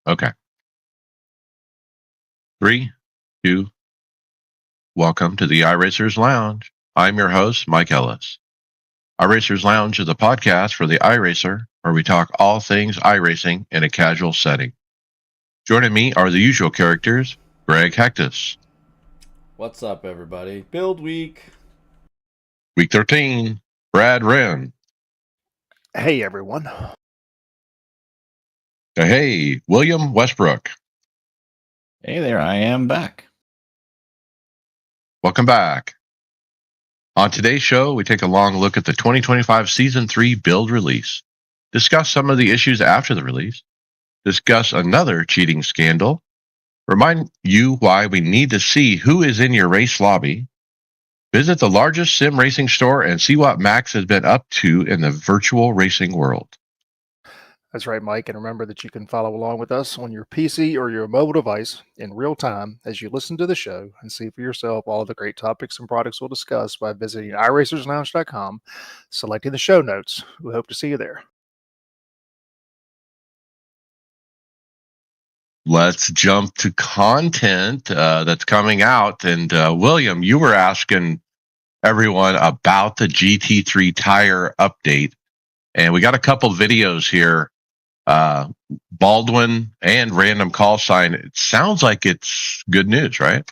Okay. 3, 2, welcome to the iRacers Lounge. I'm your host, Mike Ellis. iRacers Lounge is a podcast for the iRacer where we talk all things iRacing in a casual setting. Joining me are the usual characters, Greg Hectus, What's up, everybody? Build week. Week 13, Brad Wren, Hey, everyone. hey, William Westbrook. Hey there, I am back. Welcome back. On today's show, we take a long look at the 2025 Season 3 build release, discuss some of the issues after the release, discuss another cheating scandal, remind you why we need to see who is in your race lobby, visit the largest sim racing store, and see what Max has been up to in the virtual racing world. That's right, Mike. And remember that you can follow along with us on your PC or your mobile device in real time as you listen to the show and see for yourself all of the great topics and products we'll discuss by visiting iRacersLounge.com, selecting the show notes. We hope to see you there. Let's jump to content that's coming out. And William, you were asking everyone about the GT3 tire update. And we got a couple videos here. Baldwin and Random Call Sign. It sounds like it's good news, right?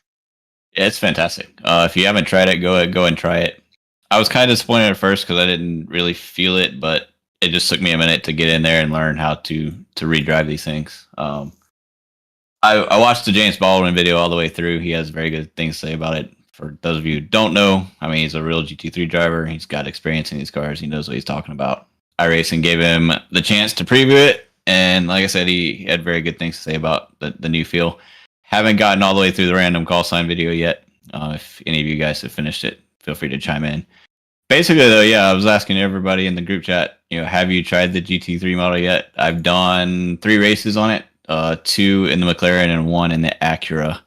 Yeah, it's fantastic. If you haven't tried it, go and try it. I was kind of disappointed at first because I didn't really feel it, but it just took me a minute to get in there and learn how to redrive these things. I watched the James Baldwin video all the way through. He has very good things to say about it. For those of you who don't know, I mean, he's a real GT3 driver. He's got experience in these cars. He knows what he's talking about. iRacing gave him the chance to preview it, and like I said, he had very good things to say about the new feel. Haven't gotten all the way through the Random Call Sign video yet. If any of you guys have finished it, feel free to chime in. Basically, though, yeah, I was asking everybody in the group chat, have you tried the GT3 model yet? I've done 3 races on it, 2 in the McLaren and 1 in the Acura.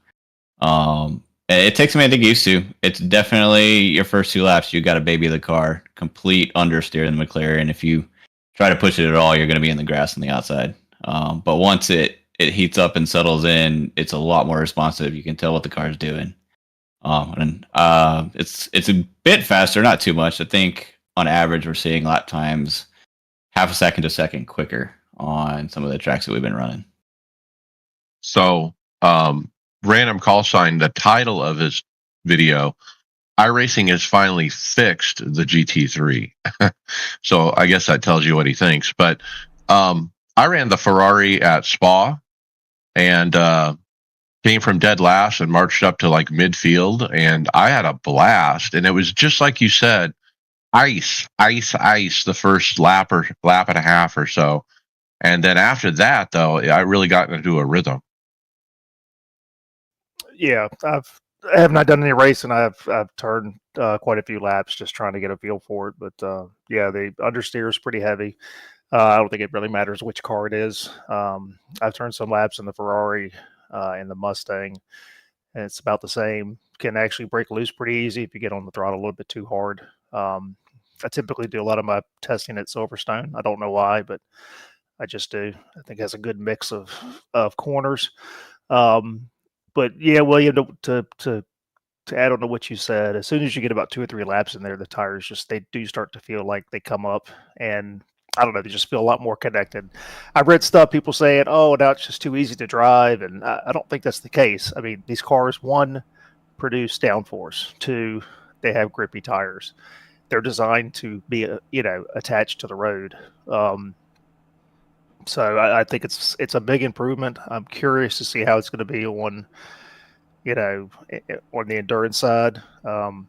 It takes a minute to get used to. It's definitely your first 2 laps. You got to baby the car, complete understeer in the McLaren. If you try to push it at all, you're going to be in the grass on the outside. But once it heats up and settles in, it's a lot more responsive. You can tell what the car's doing. It's a bit faster, not too much. I think on average we're seeing lap times half a second to a second quicker on some of the tracks that we've been running. So, Random Call Sign, the title of his video, iRacing has finally fixed the GT3. So I guess that tells you what he thinks. But I ran the Ferrari at Spa and came from dead last and marched up to like midfield, and I had a blast. And it was just like you said, ice the first lap and a half or so. And then after that, though, I really got into a rhythm. Yeah, I have not done any racing. I've turned quite a few laps just trying to get a feel for it. But yeah, the understeer is pretty heavy. I don't think it really matters which car it is. I've turned some laps in the Ferrari and the Mustang, and it's about the same. Can actually break loose pretty easy if you get on the throttle a little bit too hard. I typically do a lot of my testing at Silverstone. I don't know why, but I just do. I think it has a good mix of corners. But yeah, William, to add on to what you said, as soon as you get about 2 or 3 laps in there, the tires they do start to feel like they come up, and I don't know, they just feel a lot more connected. I've read stuff, people saying, oh, now it's just too easy to drive, and I don't think that's the case. I mean, these cars, 1, produce downforce, 2, they have grippy tires. They're designed to be, attached to the road. So I think it's a big improvement. I'm curious to see how it's going to be on, on the endurance side, and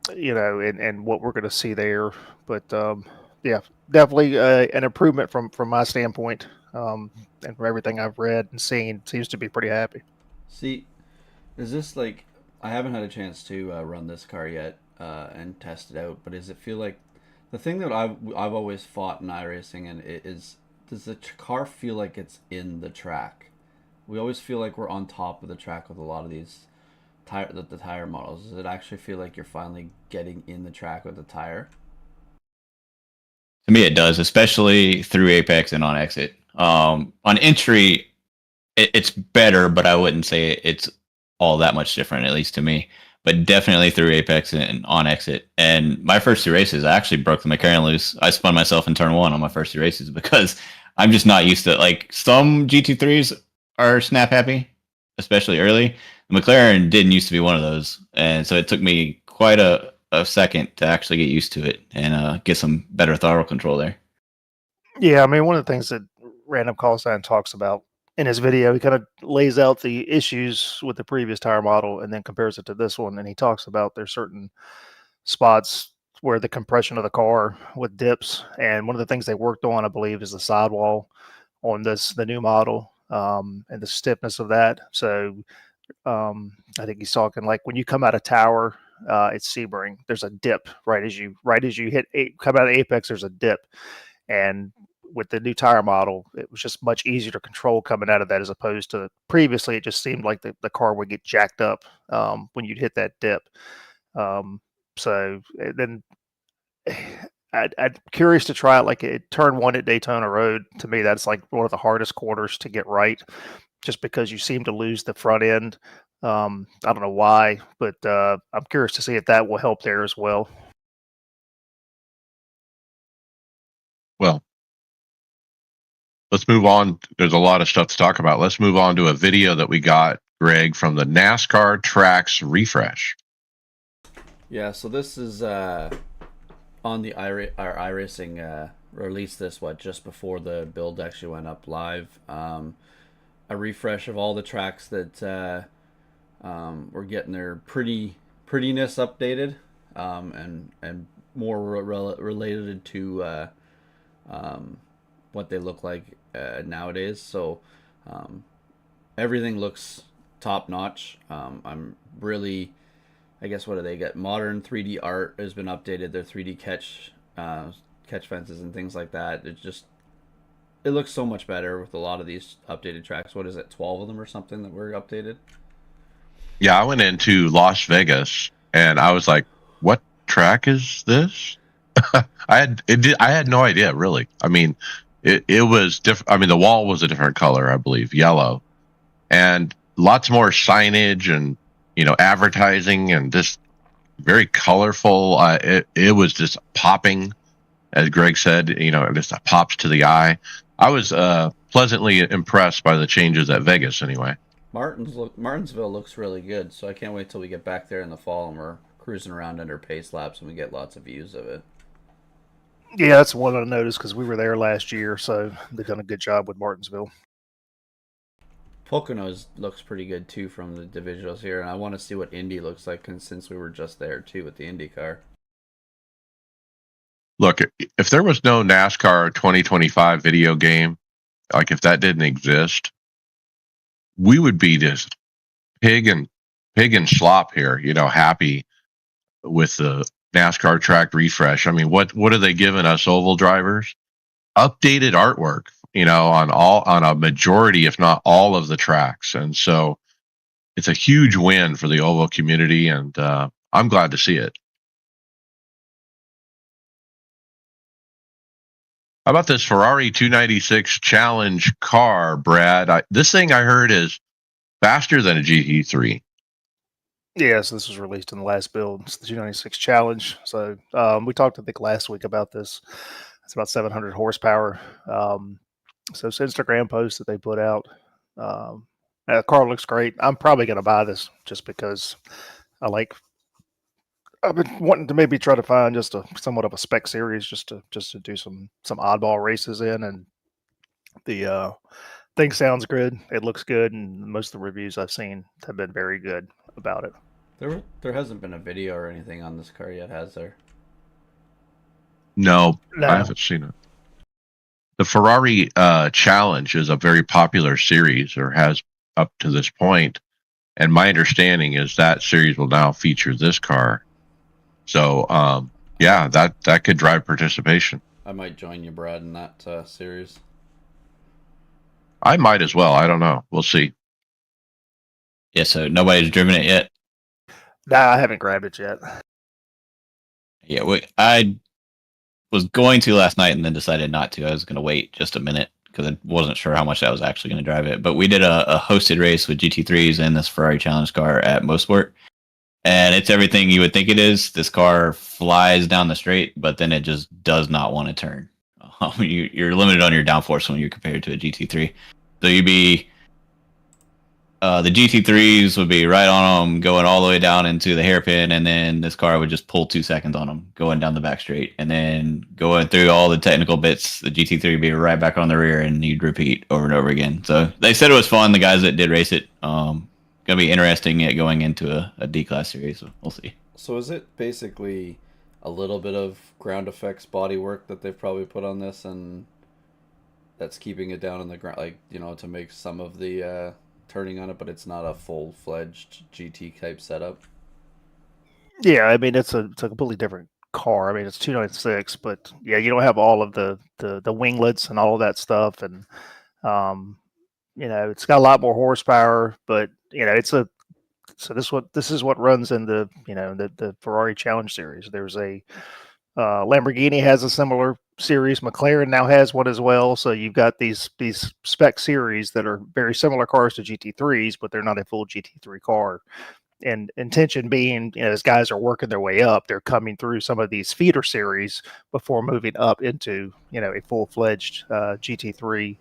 what we're going to see there. But yeah, definitely an improvement from my standpoint, and from everything I've read and seen, seems to be pretty happy. See, is this like, I haven't had a chance to run this car yet and test it out, but does it feel like the thing that I've always fought in iRacing, and it is, does the car feel like it's in the track? We always feel like we're on top of the track with a lot of these the tire models. Does it actually feel like you're finally getting in the track with the tire? To me, it does, especially through Apex and on exit. On entry, it's better, but I wouldn't say it's all that much different, at least to me. But definitely through Apex and on exit. And my first two races, I actually broke the McLaren loose. I spun myself in turn one on my first two races because I'm just not used to it. Like some GT3s are snap happy, especially early. The McLaren didn't used to be one of those, and so it took me quite a second to actually get used to it and get some better throttle control there. Yeah, I mean, one of the things that Random Call Sign talks about in his video, he kind of lays out the issues with the previous tire model and then compares it to this one. And he talks about there's certain spots where the compression of the car with dips. And one of the things they worked on, I believe, is the sidewall on the new model, and the stiffness of that. So I think he's talking like when you come out of tower at Sebring, there's a dip right as you come out of Apex. There's a dip, and with the new tire model, it was just much easier to control coming out of that as opposed to previously. It just seemed like the car would get jacked up when you'd hit that dip. So then I'm curious to try it like at turn one at Daytona Road. To me, that's like one of the hardest corners to get right, just because you seem to lose the front end. I don't know why, but I'm curious to see if that will help there as well. Well, let's move on. There's a lot of stuff to talk about. Let's move on to a video that we got, Greg, from the NASCAR Tracks refresh. Yeah, so this is on the iRacing released this just before the build actually went up live. A refresh of all the tracks that were getting their prettiness updated, and more related to what they look like nowadays. So everything looks top notch. I'm really, I guess, what do they get? Modern 3D art has been updated. Their 3D catch fences and things like that. It looks so much better with a lot of these updated tracks. What is it, 12 of them or something that were updated? Yeah, I went into Las Vegas and I was like, "What track is this?" I had no idea, really. I mean, it was different. I mean, the wall was a different color, I believe, yellow, and lots more signage and advertising and just very colorful. It was just popping, as Greg said. It just pops to the eye. I was pleasantly impressed by the changes at Vegas, anyway. Martinsville looks really good, so I can't wait till we get back there in the fall and we're cruising around under pace laps and we get lots of views of it. Yeah, that's one I noticed because we were there last year, so they've done a good job with Martinsville. Poconos looks pretty good too from the visuals here, and I want to see what Indy looks like since we were just there too with the Indy car. Look, if there was no NASCAR 2025 video game, like if that didn't exist, we would be just pig and slop here, happy with the NASCAR track refresh. I mean, what are they giving us, oval drivers? Updated artwork, on a majority, if not all, of the tracks. And so it's a huge win for the oval community, and I'm glad to see it. How about this Ferrari 296 Challenge car, Brad? This thing I heard is faster than a GT3. Yeah, so this was released in the last build. It's the 296 Challenge. So we talked, I think, last week about this. It's about 700 horsepower. So it's an Instagram post that they put out. The car looks great. I'm probably going to buy this just because I've been wanting to maybe try to find just somewhat of a spec series just to do some oddball races in, and the thing sounds good. It looks good, and most of the reviews I've seen have been very good about it. There hasn't been a video or anything on this car yet, has there? No, I haven't seen it. The Ferrari Challenge is a very popular series, or has up to this point, and my understanding is that series will now feature this car. So, yeah, that could drive participation. I might join you, Brad, in that series. I might as well. I don't know. We'll see. Yeah, so nobody's driven it yet? Nah, I haven't grabbed it yet. Yeah, I was going to last night and then decided not to. I was going to wait just a minute because I wasn't sure how much I was actually going to drive it. But we did a hosted race with GT3s and this Ferrari Challenge car at Mosport. And it's everything you would think it is. This car flies down the straight, but then it just does not want to turn. You're limited on your downforce when you're compared to a GT3. So you'd be the GT3s would be right on them, going all the way down into the hairpin, and then this car would just pull 2 seconds on them, going down the back straight, and then going through all the technical bits. The GT3 would be right back on the rear, and you'd repeat over and over again. So they said it was fun. The guys that did race it, gonna be interesting it going into a D class series. So we'll see. So is it basically a little bit of ground effects body work that they've probably put on this, and that's keeping it down in the ground, like, you know, to make some of the turning on it, but it's not a full-fledged GT type setup? Yeah, I mean it's a completely different car. I mean it's 296, but yeah, you don't have all of the winglets and all of that stuff, and it's got a lot more horsepower, but it's a so this is what runs in the the Ferrari Challenge series. There's a Lamborghini has a similar series. McLaren now has one as well. So you've got these spec series that are very similar cars to GT3s, but they're not a full GT3 car. And intention being, as guys are working their way up, they're coming through some of these feeder series before moving up into a full-fledged GT3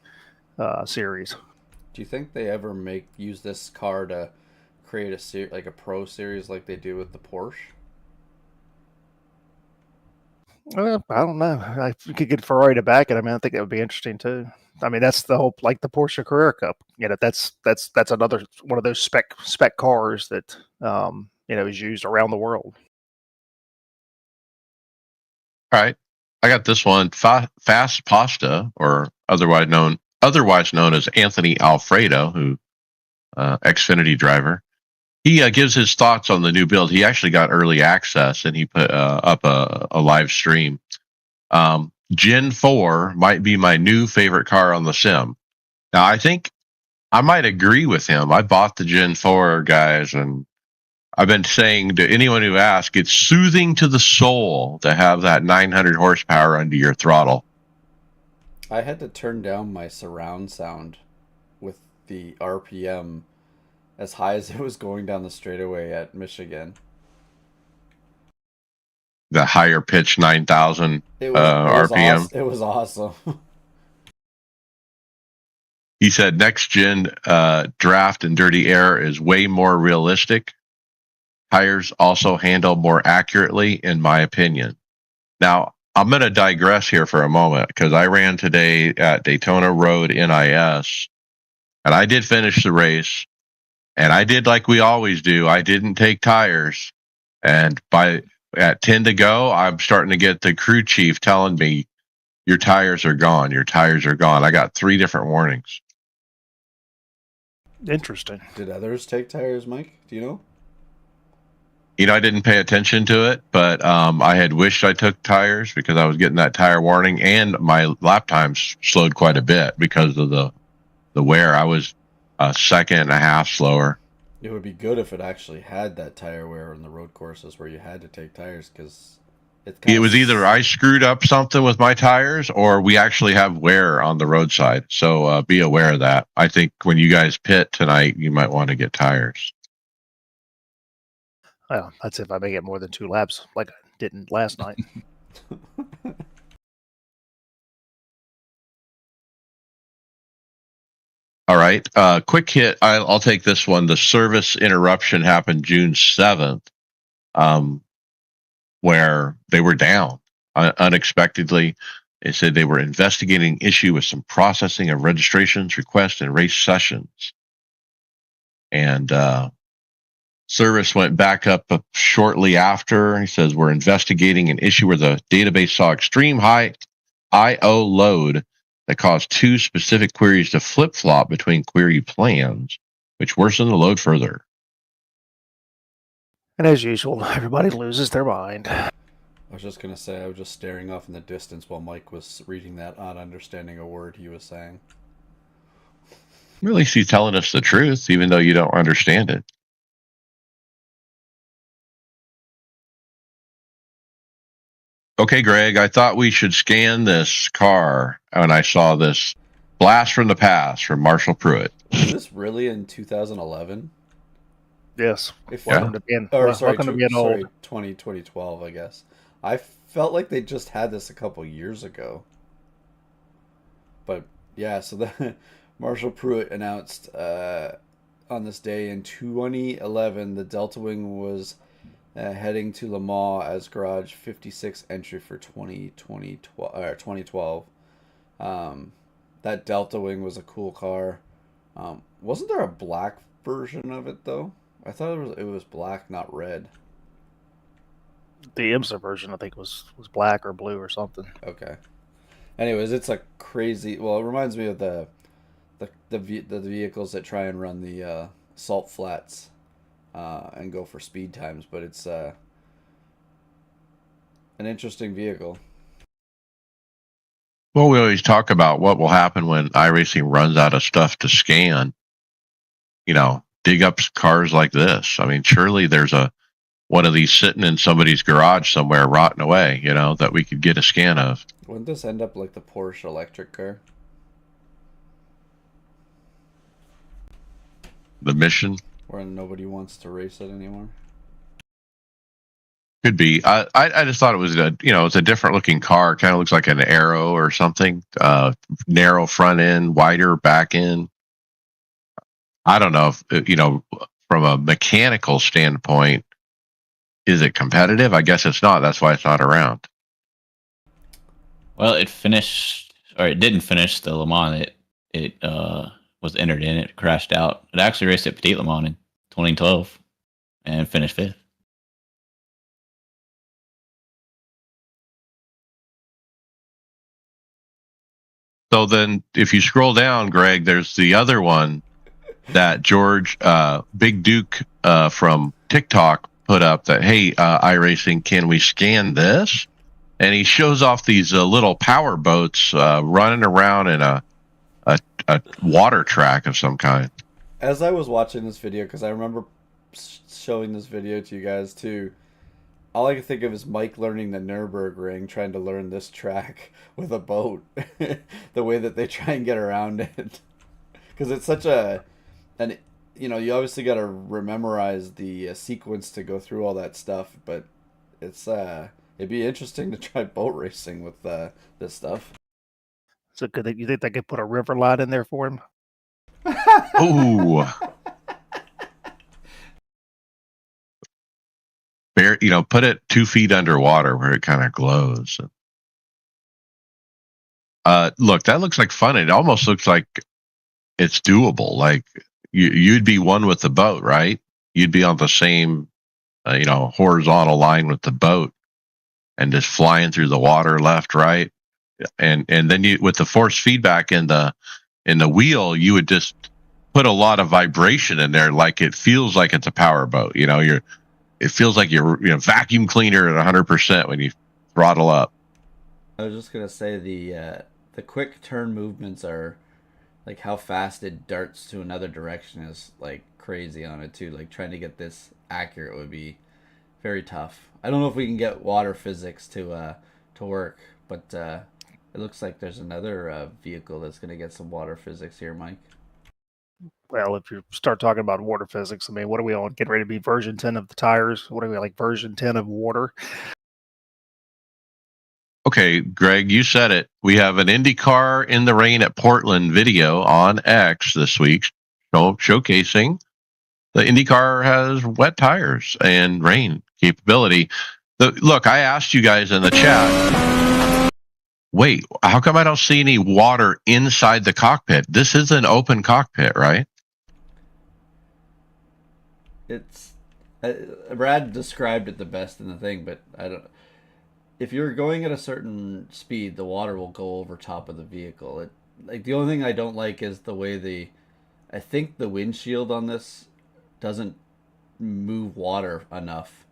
series. Do you think they ever use this car to create like a pro series like they do with the Porsche? Well, I don't know. I could get Ferrari to back it. I mean, I think that would be interesting too. I mean, that's the whole, like the Porsche Carrera Cup. That's another one of those spec cars that is used around the world. All right, I got this one. Fast Pasta, or otherwise known as Anthony Alfredo, who Xfinity driver. He gives his thoughts on the new build. He actually got early access, and he put up a live stream. Gen 4 might be my new favorite car on the sim. Now, I think I might agree with him. I bought the Gen 4, guys, and I've been saying to anyone who asks, it's soothing to the soul to have that 900 horsepower under your throttle. I had to turn down my surround sound with the RPM as high as it was going down the straightaway at Michigan. The higher pitch 9,000 RPM. It was awesome. He said next gen draft and dirty air is way more realistic. Tires also handle more accurately, in my opinion. Now, I'm going to digress here for a moment because I ran today at Daytona Road NIS, and I did finish the race. And I did like we always do. I didn't take tires. And at 10 to go, I'm starting to get the crew chief telling me, your tires are gone. Your tires are gone. I got 3 different warnings. Interesting. Did others take tires, Mike? Do you know? I didn't pay attention to it, but I had wished I took tires because I was getting that tire warning, and my lap times slowed quite a bit because of the wear. I was a second and a half slower. It would be good if it actually had that tire wear on the road courses where you had to take tires, because it was either I screwed up something with my tires or we actually have wear on the roadside. So be aware of that. I think when you guys pit tonight, you might want to get tires. Well, that's if I make it more than 2 laps, like I didn't last night. All right. Quick hit. I'll take this one. The service interruption happened June 7th, where they were down unexpectedly. They said they were investigating issue with some processing of registrations, requests, and race sessions. And service went back up shortly after. He says, we're investigating an issue where the database saw extreme high I/O load that caused 2 specific queries to flip-flop between query plans, which worsened the load further. And as usual, everybody loses their mind. I was just going to say, I was just staring off in the distance while Mike was reading that, not understanding a word he was saying. At least he's telling us the truth, even though you don't understand it. Okay, Greg, I thought we should scan this car when I saw this Blast from the Past from Marshall Pruitt. Was this really in 2011? Yes. If Welcome to being sorry, welcome to being old. 2012, I guess. I felt like they just had this a couple years ago. But yeah, so the Marshall Pruitt announced on this day in 2011 the Delta Wing was heading to Le Mans as Garage 56 entry for 2012. That Delta Wing was a cool car. Wasn't there a black version of it though? I thought it was black, not red. The IMSA version, I think, was black or blue or something. Okay. Anyways, it's a crazy. Well, it reminds me of the vehicles that try and run the salt flats and go for speed times, but it's an interesting vehicle. Well, we always talk about what will happen when iRacing runs out of stuff to scan. You know, dig up cars like this. I mean, surely there's one of these sitting in somebody's garage somewhere rotting away, you know, that we could get a scan of. Wouldn't this end up like the Porsche electric car? The Mission? Where nobody wants to race it anymore? Could be. I just thought it was it's a different looking car. Kind of looks like an Arrow or something. Narrow front end, wider back end. I don't know if, from a mechanical standpoint, is it competitive? I guess it's not. That's why it's not around. Well, it didn't finish the Le Mans. It was entered in. It crashed out. It actually raced at Petit Le Mans in 2012 and finished 5th. So then, if you scroll down, Greg, there's the other one that George Big Duke from TikTok put up. That hey, iRacing, can we scan this? And he shows off these little power boats running around in a water track of some kind. As I was watching this video, because I remember showing this video to you guys too, all I can think of is Mike learning the Nürburgring, trying to learn this track with a boat. The way that they try and get around it. Because it's such you obviously got to rememorize the sequence to go through all that stuff, but it's it'd be interesting to try boat racing with this stuff. So you think they could put a river line in there for him? Ooh. Put it 2 feet underwater where it kind of glows. Look, that looks like fun. It almost looks like it's doable. Like you'd be one with the boat, right? You'd be on the same, horizontal line with the boat and just flying through the water left, right. And then you, with the force feedback in the wheel, you would just put a lot of vibration in there. Like it feels like it's a power boat. It feels like you're vacuum cleaner at 100% when you throttle up. I was just gonna say the quick turn movements are like how fast it darts to another direction is like crazy on it too. Like trying to get this accurate would be very tough. I don't know if we can get water physics to work, but it looks like there's another vehicle that's gonna get some water physics here, Mike. Well, if you start talking about water physics, I mean, what are we on? Getting ready to be version 10 of the tires? What are we, like version 10 of water? Okay, Greg, you said it. We have an IndyCar in the rain at Portland video on X this week showcasing the IndyCar has wet tires and rain capability. Look, I asked you guys in the chat, wait, how come I don't see any water inside the cockpit? This is an open cockpit, right? It's Brad described it the best in the thing, but I don't. If you're going at a certain speed, the water will go over top of the vehicle. The only thing I don't like is the way I think the windshield on this doesn't move water enough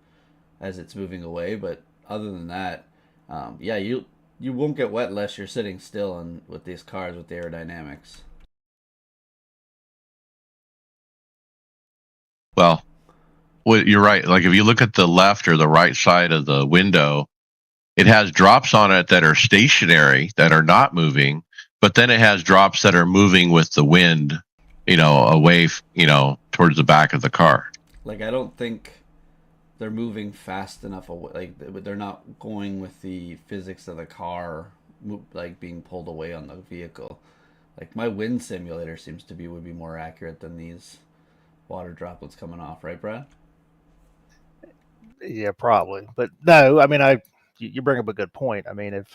as it's moving away. But other than that, you won't get wet unless you're sitting still and with these cars with the aerodynamics. Well, you're right. Like if you look at the left or the right side of the window, it has drops on it that are stationary, that are not moving, but then it has drops that are moving with the wind, away, towards the back of the car. Like, I don't think they're moving fast enough away. Like, they're not going with the physics of the car, like being pulled away on the vehicle. Like, my wind simulator seems to would be more accurate than these water droplets coming off, right, Brad? Yeah, probably. But no, I mean, you bring up a good point. I mean,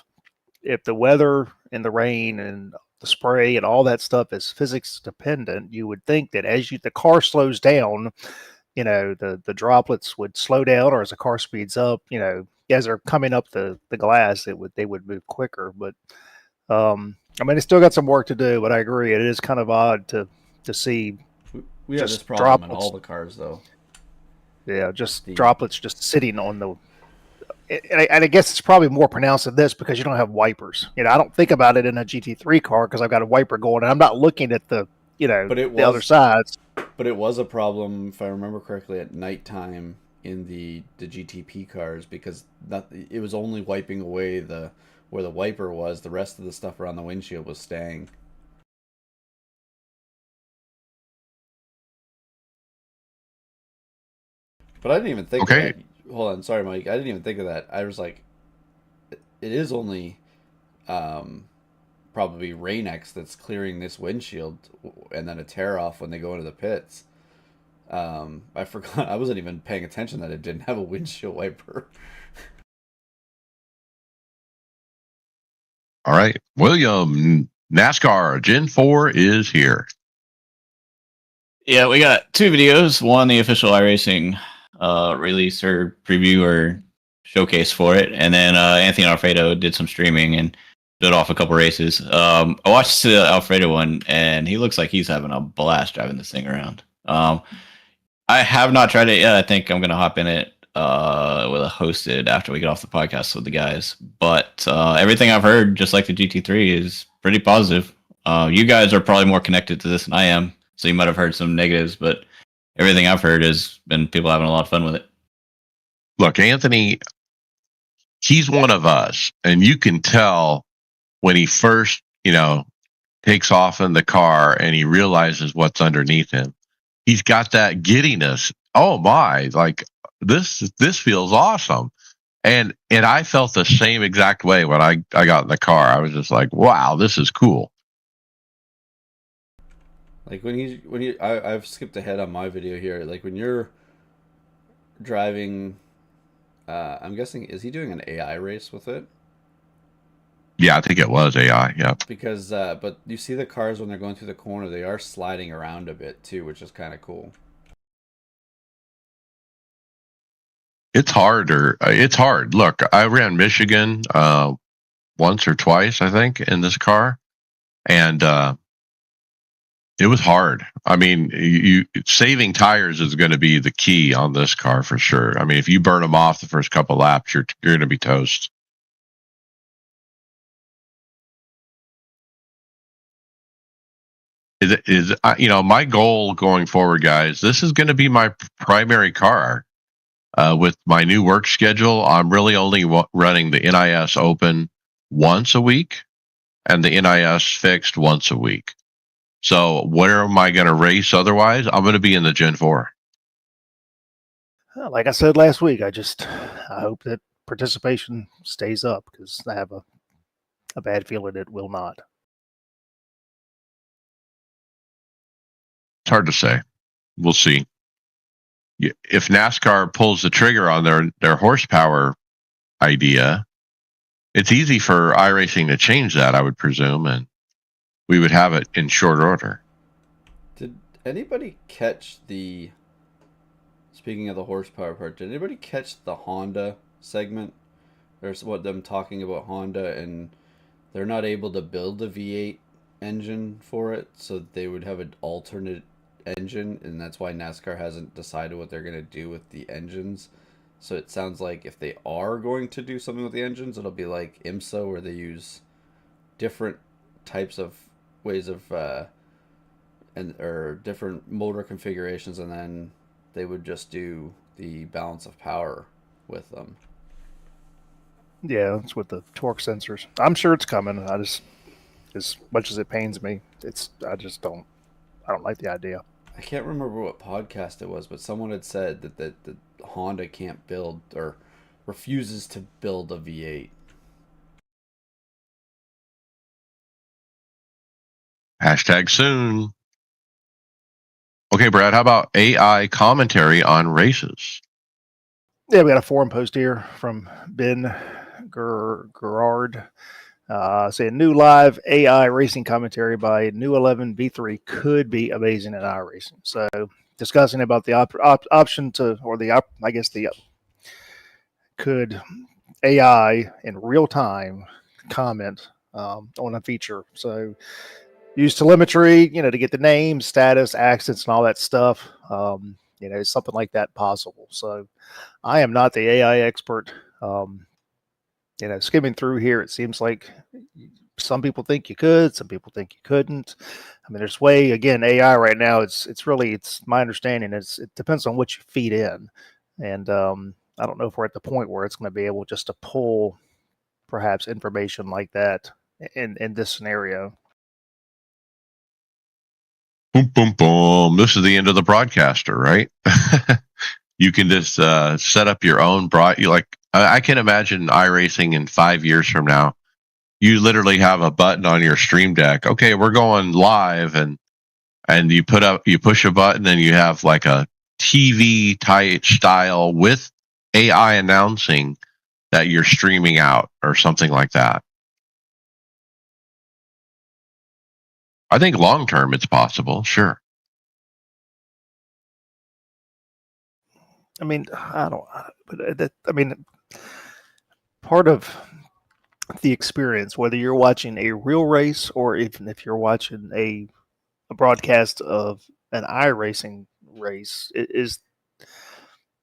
if the weather and the rain and the spray and all that stuff is physics dependent, you would think that as the car slows down, the droplets would slow down, or as the car speeds up, as they're coming up the glass, they would move quicker. But I mean, it's still got some work to do. But I agree, it is kind of odd to see We have just this problem in droplets. all the cars, though. Yeah, just droplets just sitting on the. And I guess it's probably more pronounced in this because you don't have wipers. I don't think about it in a GT3 car because I've got a wiper going, and I'm not looking at the the other sides. But it was a problem, if I remember correctly, at nighttime in the GTP cars, because it was only wiping away where the wiper was. The rest of the stuff around the windshield was staying. But I didn't even think of that. Hold on, sorry, Mike. I didn't even think of that. I was like, it is only probably Rain-X that's clearing this windshield, and then a tear off when they go into the pits. I forgot. I wasn't even paying attention that it didn't have a windshield wiper. All right, William, NASCAR Gen 4 is here. Yeah, we got two videos. One, the official iRacing release or preview or showcase for it, and then Anthony Alfredo did some streaming and did off a couple races. I watched the Alfredo one, and he looks like he's having a blast driving this thing around. I have not tried it yet. I think I'm going to hop in it with a hosted after we get off the podcast with the guys. But everything I've heard, just like the GT3, is pretty positive. You guys are probably more connected to this than I am, so you might have heard some negatives, but everything I've heard has been people having a lot of fun with it. Look, Anthony, he's one of us, and you can tell when he first, takes off in the car and he realizes what's underneath him. He's got that giddiness. Oh my, like this feels awesome. And I felt the same exact way when I got in the car. I was just like, wow, this is cool. Like I've skipped ahead on my video here. Like when you're driving, I'm guessing, is he doing an AI race with it? Yeah, I think it was AI. Yeah. Because, but you see the cars when they're going through the corner, they are sliding around a bit too, which is kind of cool. It's harder. It's hard. Look, I ran Michigan once or twice, I think, in this car, and it was hard. I mean, you saving tires is going to be the key on this car for sure. I mean, if you burn them off the first couple laps, you're going to be toast. Is my goal going forward, guys? This is going to be my primary car. With my new work schedule, I'm really only running the NIS Open once a week and the NIS Fixed once a week. So where am I going to race otherwise? I'm going to be in the Gen 4. Like I said last week, I hope that participation stays up because I have a bad feeling it will not. It's hard to say. We'll see. If NASCAR pulls the trigger on their horsepower idea, it's easy for iRacing to change that, I would presume, and we would have it in short order. Did anybody catch speaking of the horsepower part, did anybody catch the Honda segment? There's them talking about Honda, and they're not able to build a V8 engine for it, so they would have an alternate engine, and that's why NASCAR hasn't decided what they're going to do with the engines. So it sounds like if they are going to do something with the engines, it'll be like IMSA, where they use different types of ways of or different motor configurations, and then they would just do the balance of power with them. Yeah, it's with the torque sensors. I'm sure it's coming. As much as it pains me, I don't like the idea. I can't remember what podcast it was, but someone had said that Honda can't build or refuses to build a V8. Hashtag soon. Okay, Brad, how about AI commentary on races? Yeah, we got a forum post here from Ben Gerard saying new live AI racing commentary by New 11 V3 could be amazing in iRacing. So discussing about the option to, or I guess could AI in real time comment on a feature. So use telemetry, to get the name, status, accents, and all that stuff. Is something like that possible? So I am not the AI expert. Skimming through here, it seems like some people think you could, some people think you couldn't. I mean, there's again, AI right now, it's my understanding it depends on what you feed in. And I don't know if we're at the point where it's going to be able just to pull perhaps information like that in this scenario. Boom, boom, boom. This is the end of the broadcaster, right? You can just set up your own I can imagine iRacing in 5 years from now. You literally have a button on your stream deck. Okay, we're going live, and you push a button, and you have like a TV type style with AI announcing that you're streaming out or something like that. I think long term it's possible, sure. I mean, part of the experience, whether you're watching a real race or even if you're watching a broadcast of an iRacing race, is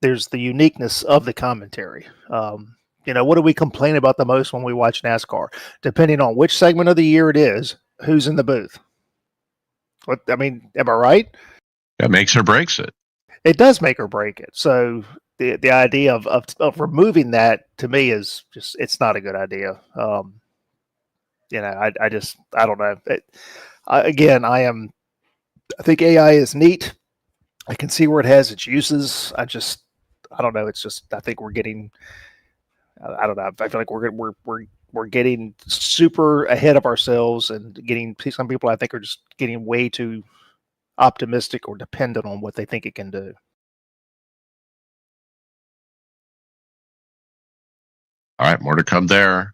there's the uniqueness of the commentary. What do we complain about the most when we watch NASCAR? Depending on which segment of the year it is, who's in the booth. Am I right? That makes or breaks it. It does make or break it. So the idea of removing that to me is just, it's not a good idea. I don't know. I think AI is neat. I can see where it has its uses. I don't know. It's just, I think we're getting, I don't know. I feel like we're getting super ahead of ourselves and some people I think are just getting way too optimistic or dependent on what they think it can do. All right, more to come there.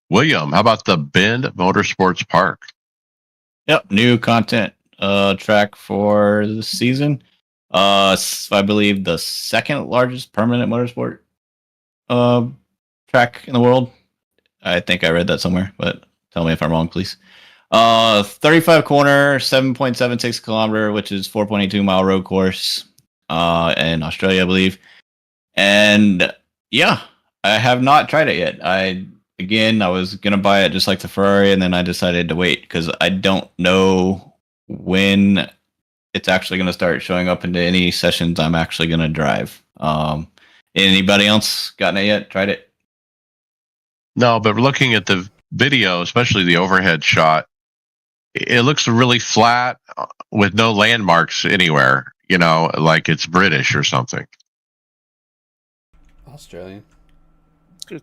William, how about the Bend Motorsports Park? Yep, new content track for the season. I believe the second largest permanent motorsport track in the world. I think I read that somewhere, but tell me if I'm wrong, please. 35 corner, 7.76 kilometer, which is 4.82 mile road course in Australia, I believe. And yeah, I have not tried it yet. I was going to buy it just like the Ferrari, and then I decided to wait because I don't know when it's actually going to start showing up into any sessions I'm actually going to drive. Anybody else gotten it yet? Tried it? No, but looking at the video, especially the overhead shot, it looks really flat with no landmarks anywhere, like it's British or something. Australian.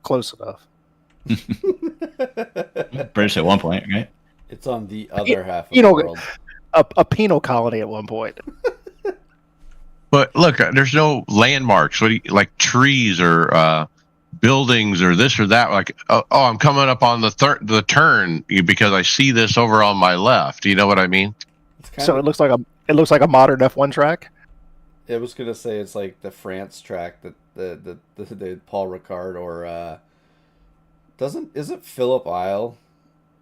Close enough. British at one point, right? It's on the other half of the world. A penal colony at one point. But look, there's no landmarks, like trees or buildings or this or that. Like, I'm coming up on the turn because I see this over on my left. You know what I mean? So it looks like a modern F1 track. I was gonna say it's like the France track that the Paul Ricard or isn't Phillip Isle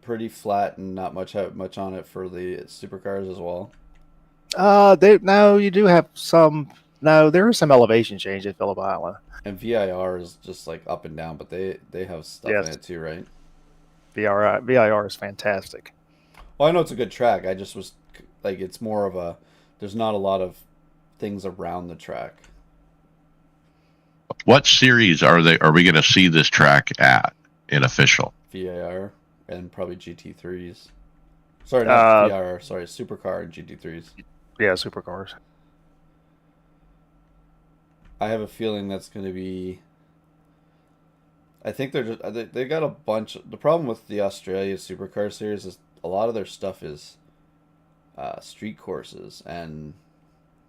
pretty flat and not much on it for the supercars as well? You do have some. No, there is some elevation change at Phillip Island. And VIR is just like up and down, but they have stuff in it too, right? VIR is fantastic. Well, I know it's a good track. I just was like, it's more of there's not a lot of things around the track. What series are we going to see this track at in official? VIR and probably GT3s. Sorry, not VR. Sorry, supercar and GT3s. Yeah, supercars. I have a feeling that's going to be. I think they're just they got a bunch. The problem with the Australia Supercar Series is a lot of their stuff is street courses, and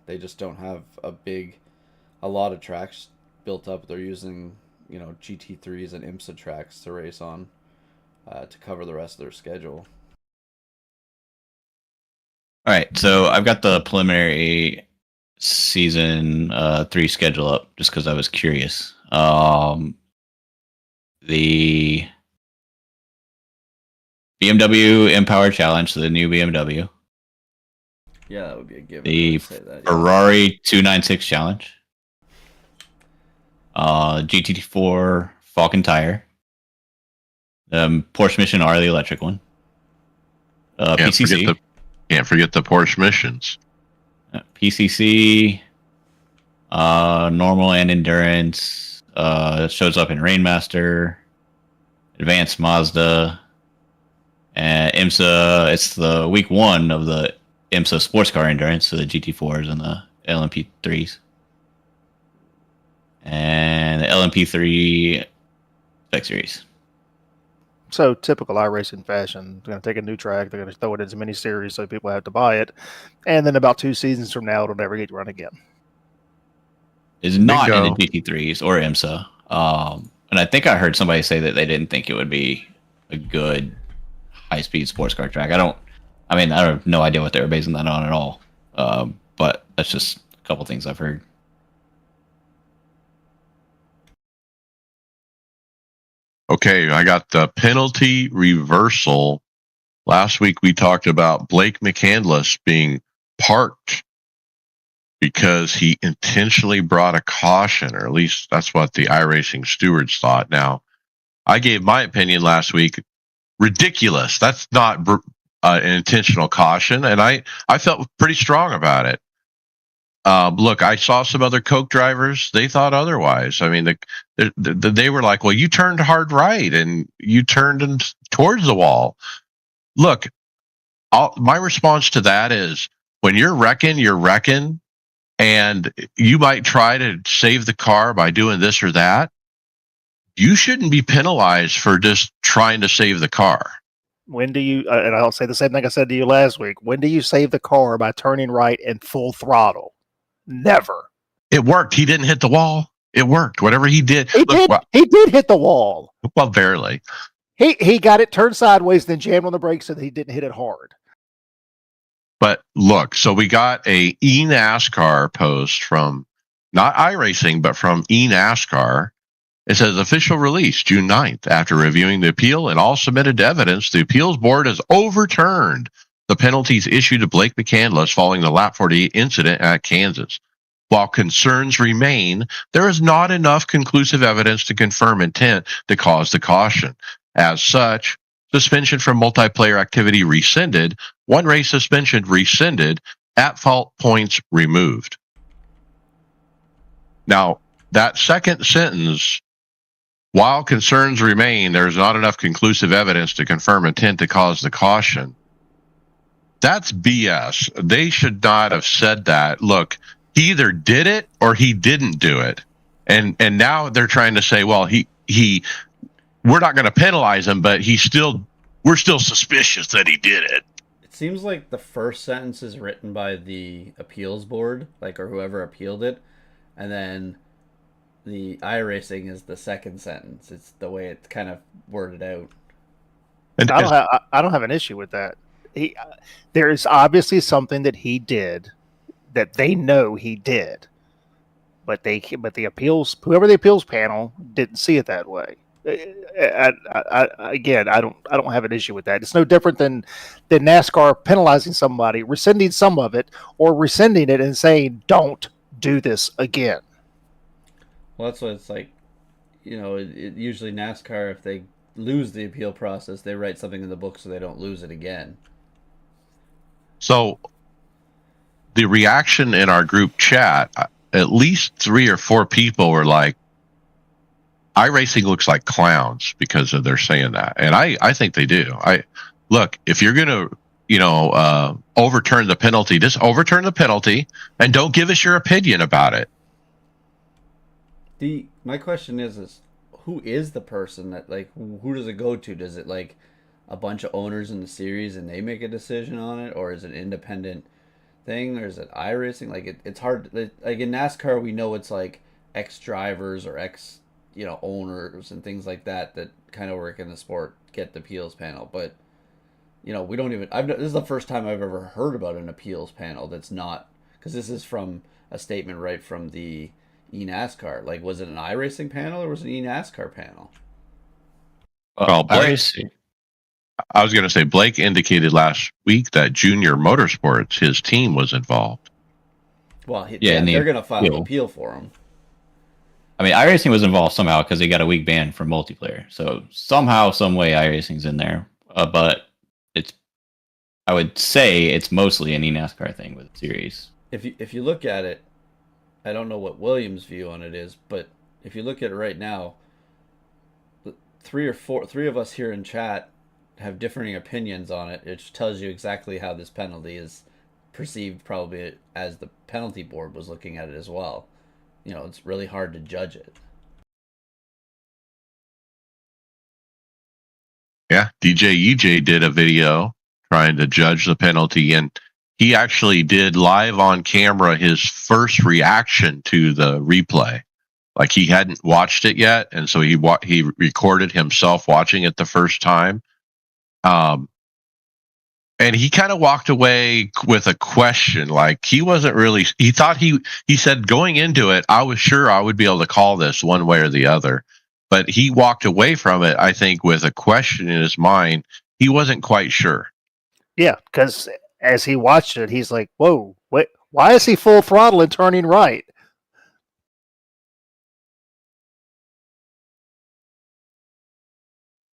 they just don't have a lot of tracks built up. They're using GT3s and IMSA tracks to race on to cover the rest of their schedule. All right, so I've got the preliminary season 3 schedule up just because I was curious. The BMW M-Power Challenge, so the new BMW. Yeah, that would be a given. The Say that, Ferrari 296 Challenge. GT4 Falcon Tire. Porsche Mission R, the electric one. PCC. Can't forget the Porsche missions. PCC, normal and endurance. Shows up in Rainmaster, Advanced Mazda, and IMSA. It's the week 1 of the IMSA sports car endurance, so the GT4s and the LMP3s. And the LMP3 Spec Series. So typical iRacing fashion. They're going to take a new track. They're going to throw it into mini series so people have to buy it. And then about 2 seasons from now, it'll never get run again. Is not in the GT3s or IMSA. And I think I heard somebody say that they didn't think it would be a good high-speed sports car track. I have no idea what they were basing that on at all. But that's just a couple things I've heard. Okay, I got the penalty reversal. Last week we talked about Blake McCandless being parked because he intentionally brought a caution, or at least that's what the iRacing stewards thought. Now, I gave my opinion last week. Ridiculous. That's not an intentional caution, and I felt pretty strong about it. Look, I saw some other Coke drivers. They thought otherwise. I mean, they were like, well, you turned hard right and you turned towards the wall. Look, my response to that is when you're wrecking, and you might try to save the car by doing this or that. You shouldn't be penalized for just trying to save the car. When do you, and I'll say the same thing I said to you last week, when do you save the car by turning right and full throttle? Never. It worked. He didn't hit the wall. It worked. Whatever he did. He did hit the wall. Well, barely. He got it turned sideways, then jammed on the brakes so that he didn't hit it hard. But look, so we got a eNASCAR post from not iRacing, but from eNASCAR. It says official release June 9th. After reviewing the appeal and all submitted evidence, the appeals board has overturned the penalties issued to Blake McCandless following the lap 48 incident at Kansas. While concerns remain, there is not enough conclusive evidence to confirm intent to cause the caution. As such, suspension from multiplayer activity rescinded, 1 race suspension rescinded, at-fault points removed. Now, that second sentence, while concerns remain, there is not enough conclusive evidence to confirm intent to cause the caution. That's BS. They should not have said that. Look, he either did it or he didn't do it. And now they're trying to say, well, we're not going to penalize him, but we're still suspicious that he did it. It seems like the first sentence is written by the appeals board, or whoever appealed it, and then the iRacing is the second sentence. It's the way it's kind of worded out. And I don't have an issue with that. There is obviously something that he did that they know he did, but the appeals, whoever the appeals panel, didn't see it that way. Again, I don't have an issue with that. It's no different than NASCAR penalizing somebody, rescinding some of it, or rescinding it and saying, "Don't do this again." Well, that's what it's like. Usually NASCAR, if they lose the appeal process, they write something in the book so they don't lose it again. So the reaction in our group chat, at least 3 or 4 people were like, iRacing looks like clowns because of their saying that. And I think they do. Look, if you're going to overturn the penalty. Just overturn the penalty and don't give us your opinion about it. My question is who is the person that, like, who does it go to? Does it, like, a bunch of owners in the series and they make a decision on it, or is it an independent thing, or is it iRacing? Like, it's hard. Like in NASCAR, we know it's like ex drivers or ex owners and things like that kind of work in the sport get the appeals panel, but we don't even. This is the first time I've ever heard about an appeals panel that's not, because this is from a statement right from the eNASCAR. Like, was it an iRacing panel or was it an eNASCAR panel? Well, Blake, I was going to say, Blake indicated last week that Junior Motorsports, his team, was involved. Well, they're going to file an appeal for him. I mean, iRacing was involved somehow because they got a week ban from multiplayer. So somehow, some way, iRacing's in there. But I would say it's mostly an eNASCAR thing with the series. If you look at it, I don't know what Williams' view on it is, but if you look at it right now, three of us here in chat have differing opinions on it. It tells you exactly how this penalty is perceived, probably as the penalty board was looking at it as well. It's really hard to judge it. Yeah, DJ EJ did a video trying to judge the penalty, and he actually did live on camera his first reaction to the replay. Like, he hadn't watched it yet, and so he recorded himself watching it the first time. And he kind of walked away with a question. Like, he wasn't really. He thought he said going into it, I was sure I would be able to call this one way or the other. But he walked away from it, I think, with a question in his mind. He wasn't quite sure. Yeah, because as he watched it, he's like, "Whoa, wait, why is he full throttle and turning right?"